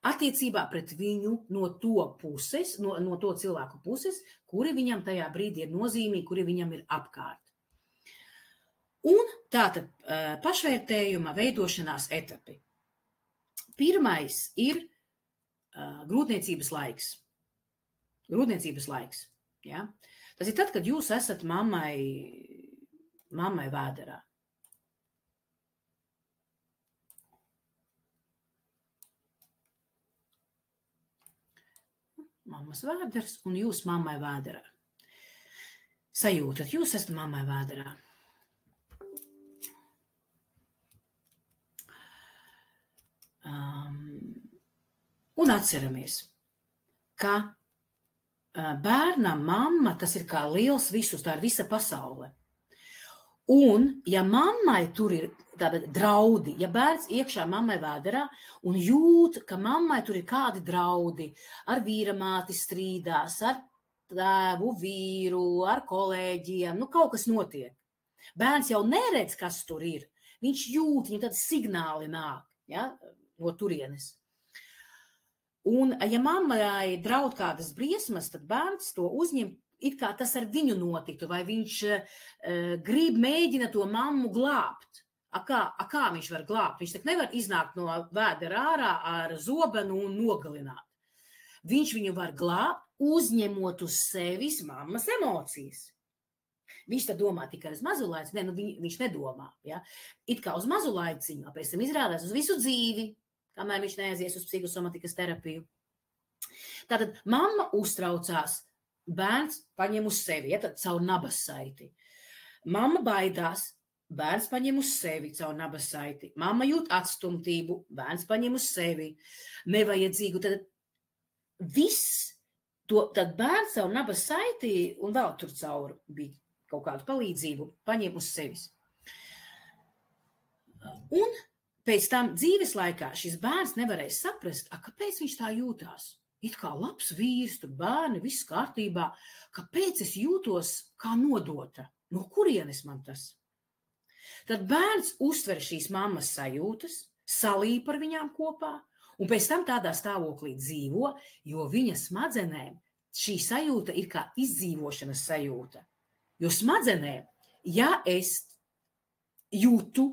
attiecībā pret viņu no to puses, no to cilvēku puses, kuri viņam tajā brīdī ir nozīmīgi, kuri viņam ir apkārt. Un tātad pašvērtējuma veidošanās etapi. Pirmais ir grūtniecības laiks. Grūtniecības laiks. Ja? Tas ir tad, kad jūs esat mammai vēderā. Mammas vēders un jūs mammai vēderā. Sajūtat, jūs esat mammai vēderā. Un atceramies, ka bērnam mamma, tas ir kā liels visus, tā ir visa pasaule. Un, ja mammai tur ir tāda draudi, ja bērns iekšā mammai vēderā un jūt, ka mammai tur ir kādi draudi, ar vīramāti strīdās, ar tēvu, vīru, ar kolēģiem, kaut kas notiek. Bērns jau neredz, kas tur ir. Viņš jūt, viņam tādi signāli nāk, ja, no turienes. Un, ja mammai draud kādas briesmas, tad bērns to uzņem, it kā tas ar viņu notiktu, vai viņš mēģina to mammu glābt. Kā viņš var glābt? Viņš tak nevar iznākt no vēdera ārā ar zobenu un nogalināt. Viņš viņu var glābt, uzņemot uz sevis mammas emocijas. Viņš tad domā tikai uz mazu laiciņu, viņš nedomā. Ja? It kā uz mazu laiciņu, pēc tam izrādās uz visu dzīvi, kamēr viņš neaizies uz psihosomatikas terapiju. Tātad mamma uztraucās, bērns paņem uz sevi, ja, tad caur nabas saiti. Mamma baidās, bērns paņem uz sevi caur nabas saiti. Mamma jūt atstumtību, bērns paņem uz sevi. Nevajadzīgu, tad viss, tad bērns caur nabas saiti un vēl tur caur bija kaut kādu palīdzību, paņem uz sevis. Un pēc tam dzīves laikā šis bērns nevarēs saprast, kāpēc viņš tā jūtās. It kā labs vīrs, tur bērni, viss kārtībā. Kāpēc es jūtos kā nodota? No kurienes man tas? Tad bērns uztver šīs mammas sajūtas, salīp ar viņām kopā, un pēc tam tādā stāvoklī dzīvo, jo viņa smadzenēm šī sajūta ir kā izdzīvošanas sajūta. Jo smadzenēm, ja es jūtu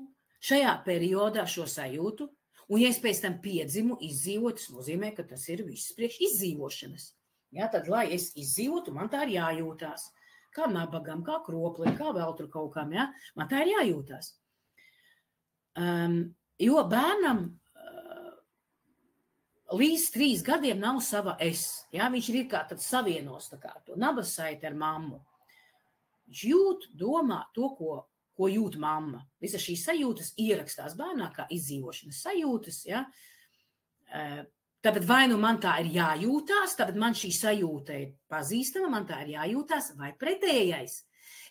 šajā periodā šo sajūtu, un ja es pēc tam piedzimu, izdzīvot, tas nozīmē, ka tas ir viss priekš izdzīvošanas. Ja, tad, lai es izdzīvotu, man tā ir jājūtās. Kā nabagam, kā kroplim, kā vēl tur kaut kam, ja? Man tā ir jājūtās. Jo bērnam līdz 3 gadiem nav sava es. Ja? Viņš ir kā tad savienos tā kā to nabas saiti ar mammu. Viņš jūt, domā to, ko jūt mamma. Visas šīs sajūtas ierakstās bērnā kā izdzīvošanas sajūtas. Ja? Tāpēc vai nu man tā ir jājūtās, tāpēc man šī sajūta ir pazīstama, man tā ir jājūtās, vai pretējais.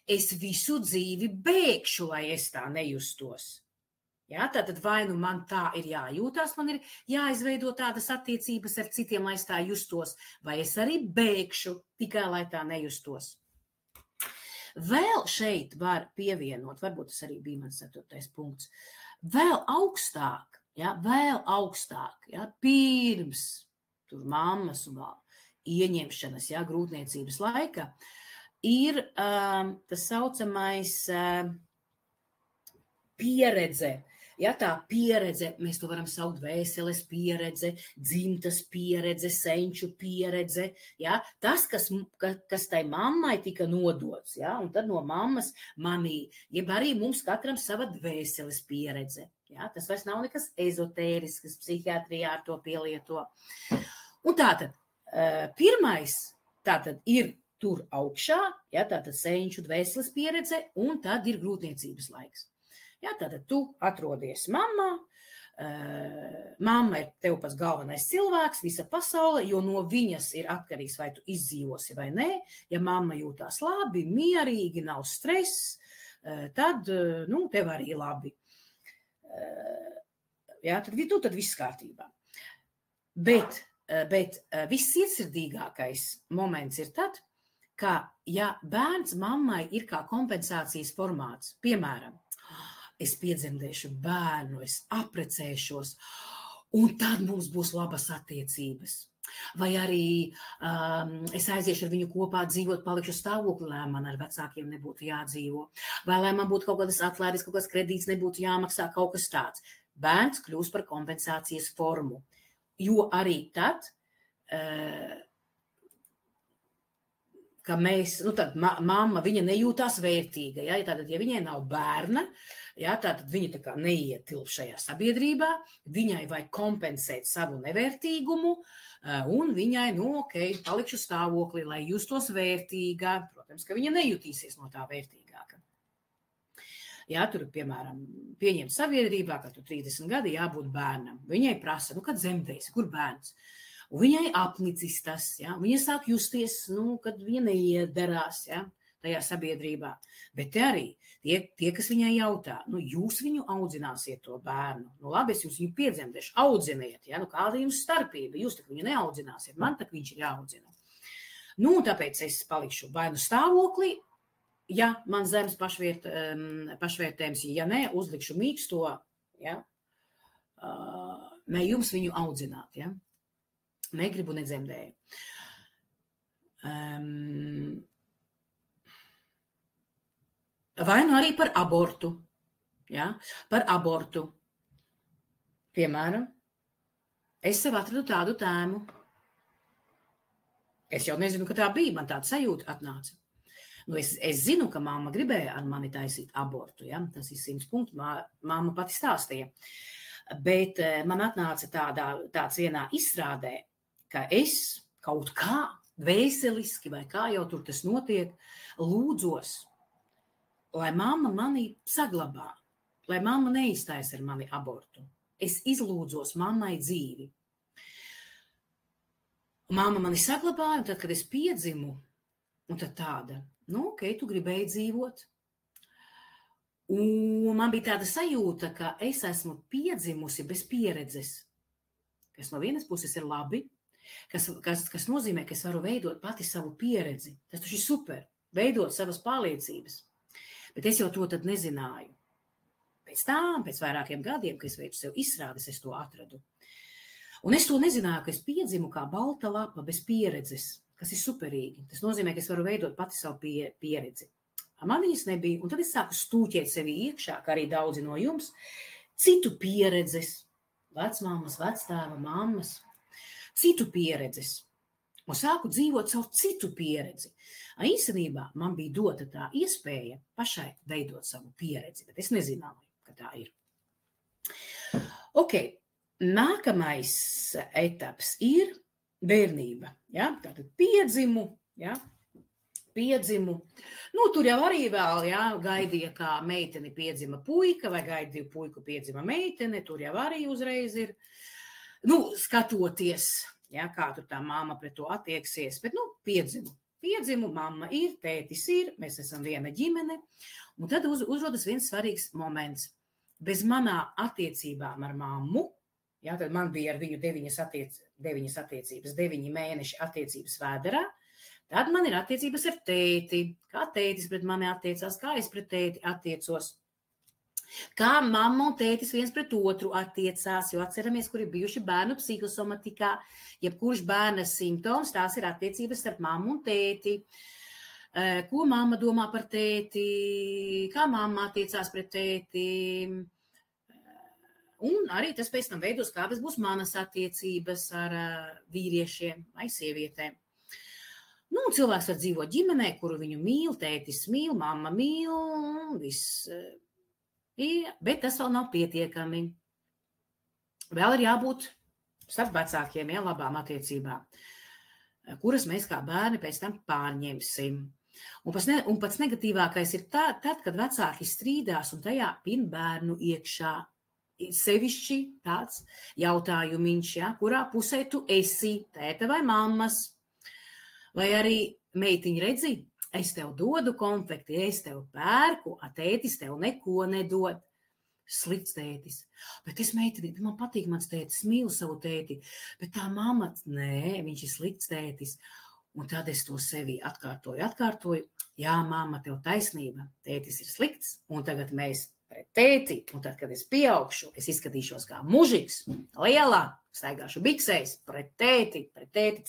Es visu dzīvi bēgšu, lai es tā nejustos. Ja? Tātad vai nu man tā ir jājūtās, man ir jāizveido tādas attiecības ar citiem, lai es tā justos, vai es arī bēgšu tikai, lai tā nejustos. Vēl šeit var pievienot, varbūt tas arī bija mans 4. punkts, vēl augstāk, ja, pirms tur mammas un ieņemšanas, ja, grūtniecības laika, ir tas saucamais pieredze. Ja, tā pieredze, mēs to varam saukt vēseles pieredze, dzimtas pieredze, senču pieredze. Ja, tas, kas tai mammai tika nodots, ja, un tad no mammas manī, jeb arī mums katram sava vēseles pieredze. Ja, tas vairs nav nekas ezotērisks, psihiatrijā ar to pielieto. Un tātad, pirmais tātad ir tur augšā, ja, tātad senču vēseles pieredze, un tad ir grūtniecības laiks. Ja, tātad tu atrodies mammā, mamma ir tev pats galvenais cilvēks, visa pasaule, jo no viņas ir atkarīgs, vai tu izdzīvosi vai nē. Ja mamma jūtās labi, mierīgi, nav stress, tad, tev arī labi. Ja, tad viss kārtībā. Bet viss cietsirdīgākais moments ir tad, ka, ja bērns mammai ir kā kompensācijas formāts, piemēram, es piedzemdēšu bērnu, es aprecēšos, un tad mums būs labas attiecības. Vai arī es aiziešu ar viņu kopā dzīvot, palikšu stāvokli, lai man ar vecākiem nebūtu jādzīvo. Vai lai man būtu kaut kādas atlaides, kaut kāds kredīts nebūtu jāmaksā, kaut kas tāds. Bērns kļūst par kompensācijas formu. Jo arī tad, ka mēs, tad mamma, viņa nejūtās vērtīga, ja, tātad, ja viņai nav bērna, ja, tātad viņa tā kā neietilp šajā sabiedrībā, viņai vajag kompensēt savu nevērtīgumu, un viņai, palikšu stāvoklī, lai justos vērtīgā. Protams, ka viņa nejutīsies no tā vērtīgāka. Jā, tur, piemēram, pieņemt sabiedrībā, ka tu 30 gadi jābūt bērnam. Viņai prasa, kad dzemdēsi, kur bērns? Un viņai apnicis tas, ja? Viņa sāk justies, kad viņa neiederās, ja? Tajā sabiedrībā. Bet te arī tie, kas viņai jautā, jūs viņu audzināsiet to bērnu. Labi, es viņu piedzemdēšu, audziniet, ja? Kāda jums starpība? Jūs tak viņu neaudzināsiet, man tak viņš ir jāaudzina. Tāpēc es palikšu vai nu stāvoklī, ja man zemes pašvērtējums, ja nē, uzlikšu mīksto, ja? Nē, jums viņu audzināt, ja? Negribu, nedzemdēju. Vai nu arī par abortu. Ja? Par abortu. Piemēram, es sev atradu tādu tēmu. Es jau nezinu, ka tā bija, man tāda sajūta atnāca. Es zinu, ka mamma gribēja ar mani taisīt abortu. Ja? Tas ir 100 punktu, mamma pati stāstīja. Bet man atnāca tāds vienā izstrādē, ka es kaut kā vēseliski, vai kā jau tur tas notiek, lūdzos, lai mamma mani saglabā, lai mamma neiztais ar mani abortu. Es izlūdzos mammai dzīvi. Mamma mani saglabāja, un tad, kad es piedzimu, un tad tāda, tu gribēji dzīvot. Un man bija tāda sajūta, ka es esmu piedzimusi bez pieredzes, kas no vienas puses ir labi, kas nozīmē, ka es varu veidot pati savu pieredzi. Tas taču ir super, veidot savas pārliecības. Bet es jau to tad nezināju. Pēc vairākiem gadiem, kad es veicu sev izstrādes, es to atradu. Un es to nezināju, ka es piedzimu kā balta lapa bez pieredzes, kas ir superīgi. Tas nozīmē, ka es varu veidot pati savu pieredzi. Man viņas nebija, un tad es sāku stūķēt sevi iekšā, kā arī daudzi no jums, citu pieredzes, vecmāmas, vectēva, mammas, citu pieredzes. Un sāku dzīvot savu citu pieredzi. Īstenībā man bija dota tā iespēja pašai veidot savu pieredzi, bet es nezināju, ka tā ir. Ok, nākamais etaps ir bērnība. Ja? Tātad piedzimu. Ja? Tur jau arī vēl gaidīja, kā meiteni piedzima puika, vai gaidīja puiku piedzima meitene, tur jau arī uzreiz ir, skatoties, kā tur tā mamma pret to attieksies, bet, piedzimu, mamma ir, tētis ir, mēs esam viena ģimene, un tad uzrodas viens svarīgs moments. Bez manā attiecībām ar mammu, tad man bija ar viņu 9 mēneši attiecības vēderā, tad man ir attiecības ar tēti, kā tētis pret mani attiecās, kā es pret tēti attiecos. Kā mamma un tētis viens pret otru attiecās, jo atceramies, kur ir bijuši bērnu psihosomatikā, jebkurš bērna simptoms, tās ir attiecības starp mammu un tēti. Ko mamma domā par tēti, kā mamma attiecās pret tēti. Un arī tas pēc tam veidos, kādas būs manas attiecības ar vīriešiem vai sievietēm. Cilvēks var dzīvot ģimenē, kuru viņu mīl, tētis mīl, mamma mīl, viss. Bet tas vēl nav pietiekami. Vēl ir jābūt starp vecākiem, labām attiecībām, kuras mēs kā bērni pēc tam pārņemsim. Un pats negatīvākais ir tad, kad vecāki strīdās un tajā pin bērnu iekšā. Sevišķi tāds jautājumiņš, kurā pusē tu esi, tēta vai mammas. Vai arī meitiņa redzi, es tev dodu konfekti, es tev pērku, tētis tev neko nedod. Slikts tētis. Bet es meitini, man patīk mans tētis, mīlu savu tēti, bet tā mamma, nē, viņš ir slikts tētis. Un tad es to sevi atkārtoju. Jā, mamma, tev taisnība, tētis ir slikts, un tagad mēs pret tēti, un tad, kad es pieaugšu, es izskatīšos kā mužiks, lielā, staigāšu biksēs, pret tēti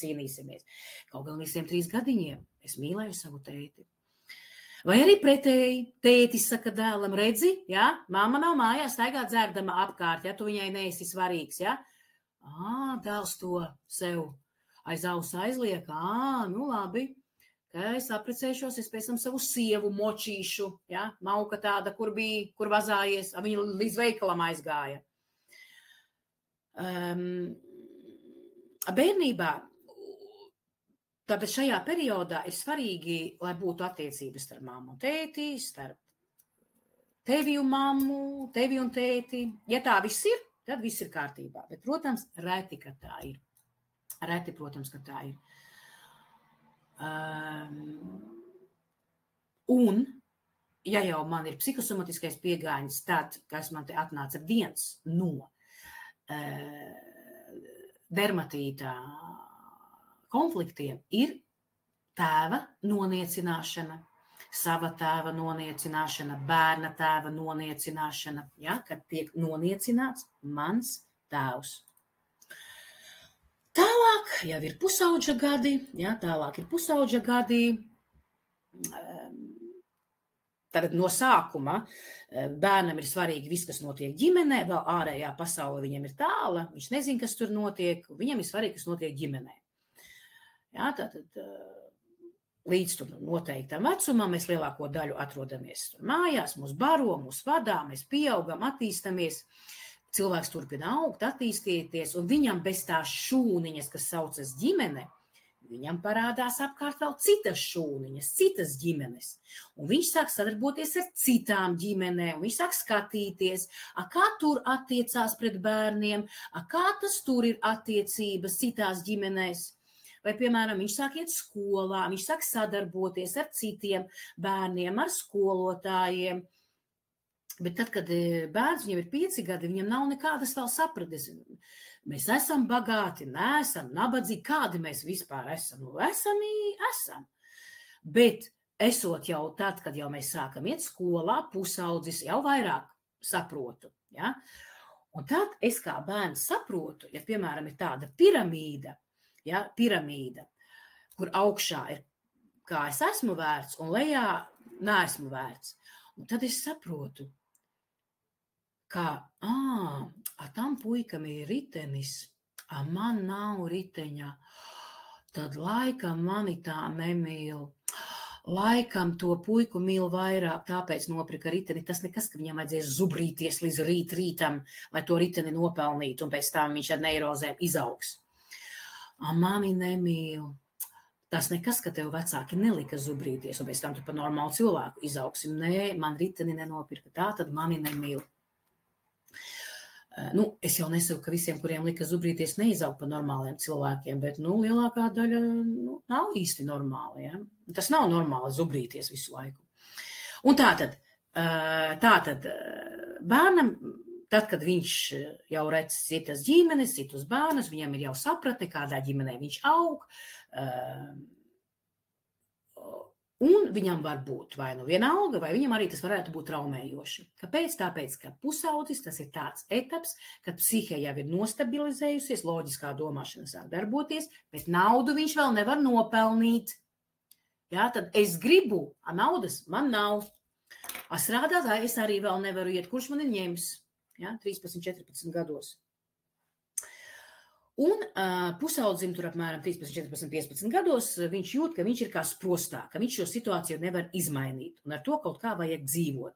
cīnīsimies. Kaut gan visiem 3 gadiņiem es mīlēju savu tēti. Vai arī pretēji, tētis saka dēlam, redzi, ja, mamma nav mājās, staigā dzērdama apkārt, ja tu viņai neesi svarīgs, ja. Dēls to sev aiz ausa aizliek, nu labi, ka es apprecēšos, es pēc tam savu sievu močīšu, ja, mauka tāda, kur vazājies, viņa līdz veikalam aizgāja. Bērnībā, tāpēc šajā periodā ir svarīgi, lai būtu attiecības starp mammu un tēti, starp tevi un mammu, tevi un tēti. Ja tā viss ir, tad viss ir kārtībā. Bet, protams, reti, ka tā ir. Reti, protams, ka tā ir. Un, ja jau man ir psihosomatiskais piegājiens, tad, kas man te atnāca viens no dermatīta konfliktiem, ir tēva noniecināšana, sava tēva noniecināšana, bērna tēva noniecināšana, ja, kad tiek noniecināts mans tēvs. Tālāk jau ir pusauģa gadi, tad no sākuma bērnam ir svarīgi viss, kas notiek ģimenē, vēl ārējā pasaule viņam ir tāla, viņš nezina, kas tur notiek, viņam ir svarīgi, kas notiek ģimenē. Jā, tātad līdz tur noteiktam vecumam mēs lielāko daļu atrodamies tur mājās, mūs baro, mūs vadā, mēs pieaugam, attīstamies. Cilvēks turpina augt, attīstīties, un viņam bez tās šūniņas, kas saucas ģimene, viņam parādās apkārt vēl citas šūniņas, citas ģimenes. Un viņš sāk sadarboties ar citām ģimenēm, un viņš sāk skatīties, kā tur attiecās pret bērniem, kā tas tur ir attiecības citās ģimenēs. Vai, piemēram, viņš sāk iet skolā, viņš sāk sadarboties ar citiem bērniem, ar skolotājiem. Bet tad, kad bērns viņam ir 5 gadi, viņam nav nekādas vēl saprates. Mēs esam bagāti, neesam nabadzīgi, kādi mēs vispār esam. Nu, esam. Bet esot jau tad, kad jau mēs sākam iet skolā, pusaudzis jau vairāk saprotu. Ja? Un tad es kā bērns saprotu, ja, piemēram, ir tāda piramīda, ja, kur augšā ir, kā es esmu vērts, un lejā neesmu vērts. Un tad es saprotu, ka, tam puikam ir ritenis, man nav riteņa, tad laikam mani tā nemīl. Laikam to puiku mīl vairāk, tāpēc nopirka riteni. Tas nekas, ka viņam vajadzēs zubrīties līdz rītam, lai to riteni nopelnītu, un pēc tam viņš ar neirozēm izaugs. Mani nemīl. Tas nekas, ka tev vecāki nelika zubrīties, un pēc tam tu par normālu cilvēku izaugsim. Nē, man riteni nenopirka, tā tad mani nemīl. Nu, es jau nesaku, ka visiem, kuriem lika zubrīties, neizaug par normāliem cilvēkiem, bet, nu, lielākā daļa nav īsti normāli, ja? Tas nav normāli zubrīties visu laiku. Un tātad bērnam, tad, kad viņš jau redz citas ģimenes, citus bērnus, viņam ir jau sapratne, kādā ģimenē viņš aug, un viņam var būt vai nu vienalga, vai viņam arī tas varētu būt traumējoši. Kāpēc? Tāpēc, ka pusaudzis tas ir tāds etaps, kad psihe jau ir nostabilizējusies, loģiskā domāšana sāk darboties, bet naudu viņš vēl nevar nopelnīt. Jā, tad es gribu, naudas man nav. Strādātāji es arī vēl nevaru iet, kurš mani ņems, jā, 13, 14 gados. Un pusaudzim tur apmēram 13, 14, 15 gados viņš jūt, ka viņš ir kā sprostā, ka viņš šo situāciju nevar izmainīt, un ar to kaut kā vajag dzīvot.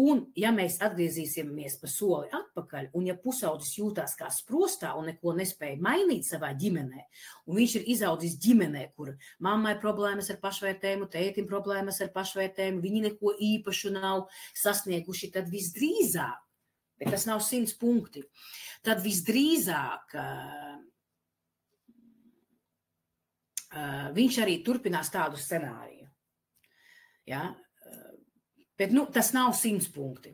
Un ja mēs atgriezīsimies pa soli atpakaļ, un ja pusaudzis jūtās kā sprostā un neko nespēja mainīt savā ģimenē, un viņš ir izaudzis ģimenē, kur mammai problēmas ar pašvērtējumu, tētim problēmas ar pašvērtējumu, viņi neko īpašu nav sasnieguši, tad visdrīzāk, bet tas nav 100 punkti, tad visdrīzāk viņš arī turpinās tādu scenāriju. Ja? Bet tas nav 100 punkti.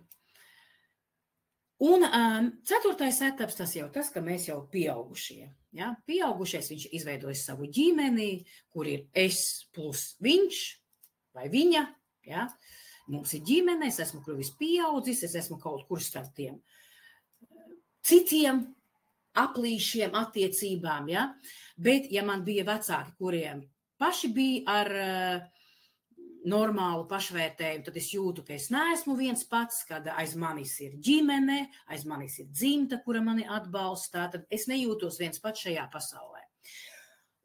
Un 4. etaps tas jau tas, ka mēs jau pieaugušie. Ja? Pieaugušies viņš izveidojas savu ģimeni, kur ir es plus viņš vai viņa. Ja? mums ir ģimene, es esmu kļuvis pieaudzis, es esmu kaut kur starp tiem citiem aplīšiem, attiecībām, ja? Bet, ja man bija vecāki, kuriem paši bija ar normālu pašvērtējumu, tad es jūtu, ka es neesmu viens pats, kad aiz manis ir ģimene, aiz manis ir dzimta, kura mani atbalsta, tad es nejūtos viens pats šajā pasaulē.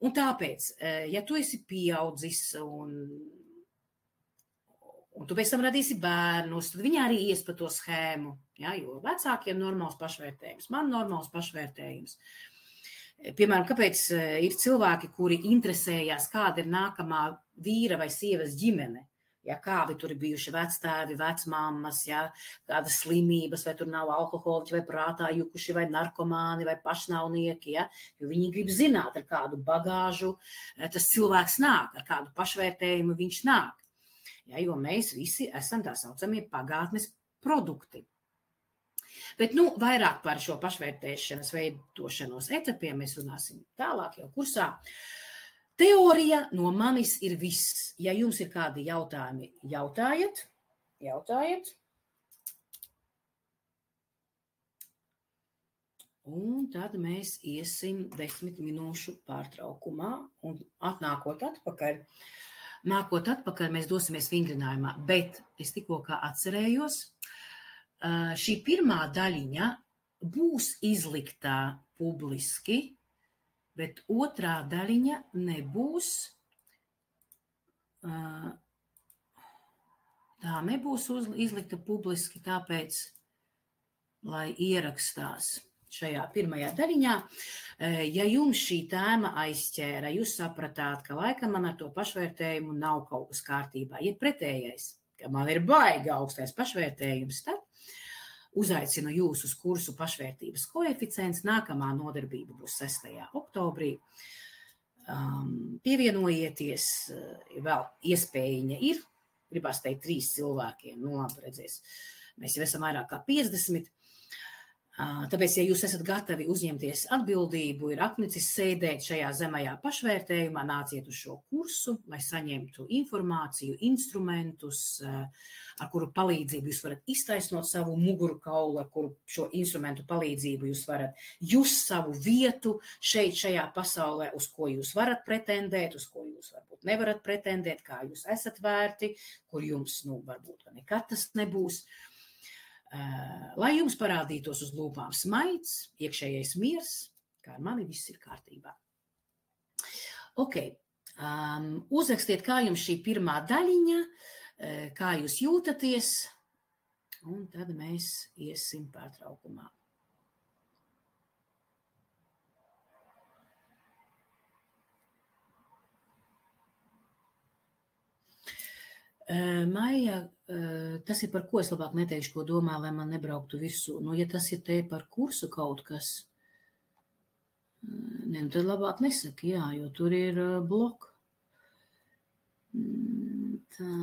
Un tāpēc, ja tu esi pieaudzis un tu pēc tam radīsi bērnus, tad viņi arī ies pa to schēmu, ja, jo vecākiem normāls pašvērtējums, man normāls pašvērtējums. Piemēram, kāpēc ir cilvēki, kuri interesējās, kāda ir nākamā vīra vai sievas ģimene, ja, kādi tur ir bijuši vectēvi, vecmammas, ja, kādas slimības, vai tur nav alkoholiķi, vai prātā jukuši, vai narkomāni, vai pašnāvnieki, ja, jo viņi grib zināt, ar kādu bagāžu tas cilvēks nāk, ar kādu pašvērtējumu viņš nāk. Ja, jo mēs visi esam tā saucamie pagātnes produkti. Bet, vairāk par šo pašvērtēšanas veidošanos etapiem mēs runāsim tālāk jau kursā. Teorija no manis ir viss. Ja jums ir kādi jautājumi, jautājiet. Un tad mēs iesim 10 minūšu pārtraukumā un atnākot atpakaļ. Nākot atpakaļ, mēs dosimies vingrinājumā, bet es tikko kā atcerējos, šī pirmā daļiņa būs izliktā publiski, bet otrā daļiņa nebūs. Tā nebūs izlikta publiski, tāpēc, lai ierakstās šajā pirmajā daļiņā. Ja jums šī tēma aizķēra, jūs sapratāt, ka laikam man ar to pašvērtējumu nav kaut kas kārtībā, ja pretējais, ka man ir baigi augstais pašvērtējums, tad uzaicinu jūs uz kursu pašvērtības koeficients. Nākamā nodarbība būs 6. oktobrī. Pievienojieties, vēl iespējiņa ir, gribās teikt 3 cilvēkiem, labi redzēs, mēs jau esam vairāk kā 50. Tāpēc, ja jūs esat gatavi uzņemties atbildību, ir apnicis sēdēt šajā zemajā pašvērtējumā, nāciet uz šo kursu, lai saņemtu informāciju, instrumentus, ar kuru palīdzību jūs varat iztaisnot savu mugurkaulu, ar kuru šo instrumentu palīdzību jūs varat just savu vietu šeit, šajā pasaulē, uz ko jūs varat pretendēt, uz ko jūs varbūt nevarat pretendēt, kā jūs esat vērti, kur jums, varbūt nekad tas nebūs. Lai jums parādītos uz lūpām smaids, iekšējais miers, kā ar mani viss ir kārtībā. Ok, uzrakstiet, kā jums šī pirmā daļiņa, kā jūs jūtaties, un tad mēs iesim pārtraukumā. Maija, tas ir par ko es labāk neteikšu, ko domā, lai man nebrauktu virsū. Ja tas ir te par kursu kaut kas, tad labāk nesaki, jā, jo tur ir bloka. Tā.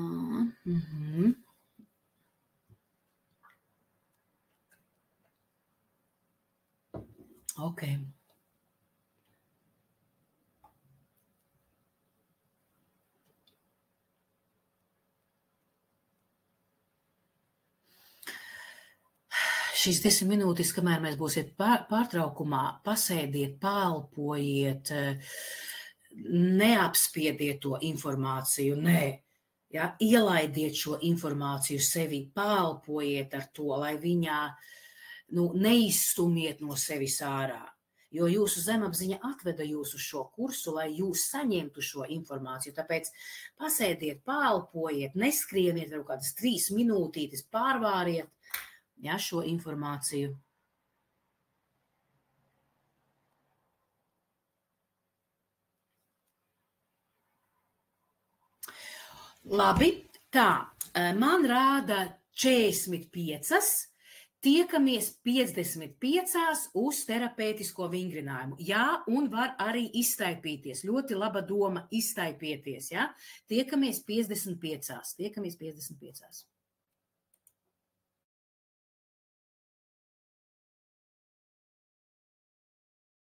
Ok. Šīs 10 minūtes, kamēr mēs būsiet pārtraukumā, pasēdiet, pālpojiet, neapspiediet to informāciju, ja, ielaidiet šo informāciju sevi, pālpojiet ar to, lai viņā neizstumiet no sevis ārā. Jo jūsu zemapziņa atveda jūs uz šo kursu, lai jūs saņemtu šo informāciju. Tāpēc pasēdiet, pālpojiet, neskrieniet ar kādas 3 minūtītes, pārvāriet, ja, šo informāciju. Labi, tā, man rāda 45, tiekamies 55 uz terapeitisko vingrinājumu. Jā, un var arī iztaipīties. Ļoti laba doma iztaipieties, ja? Tiekamies 55.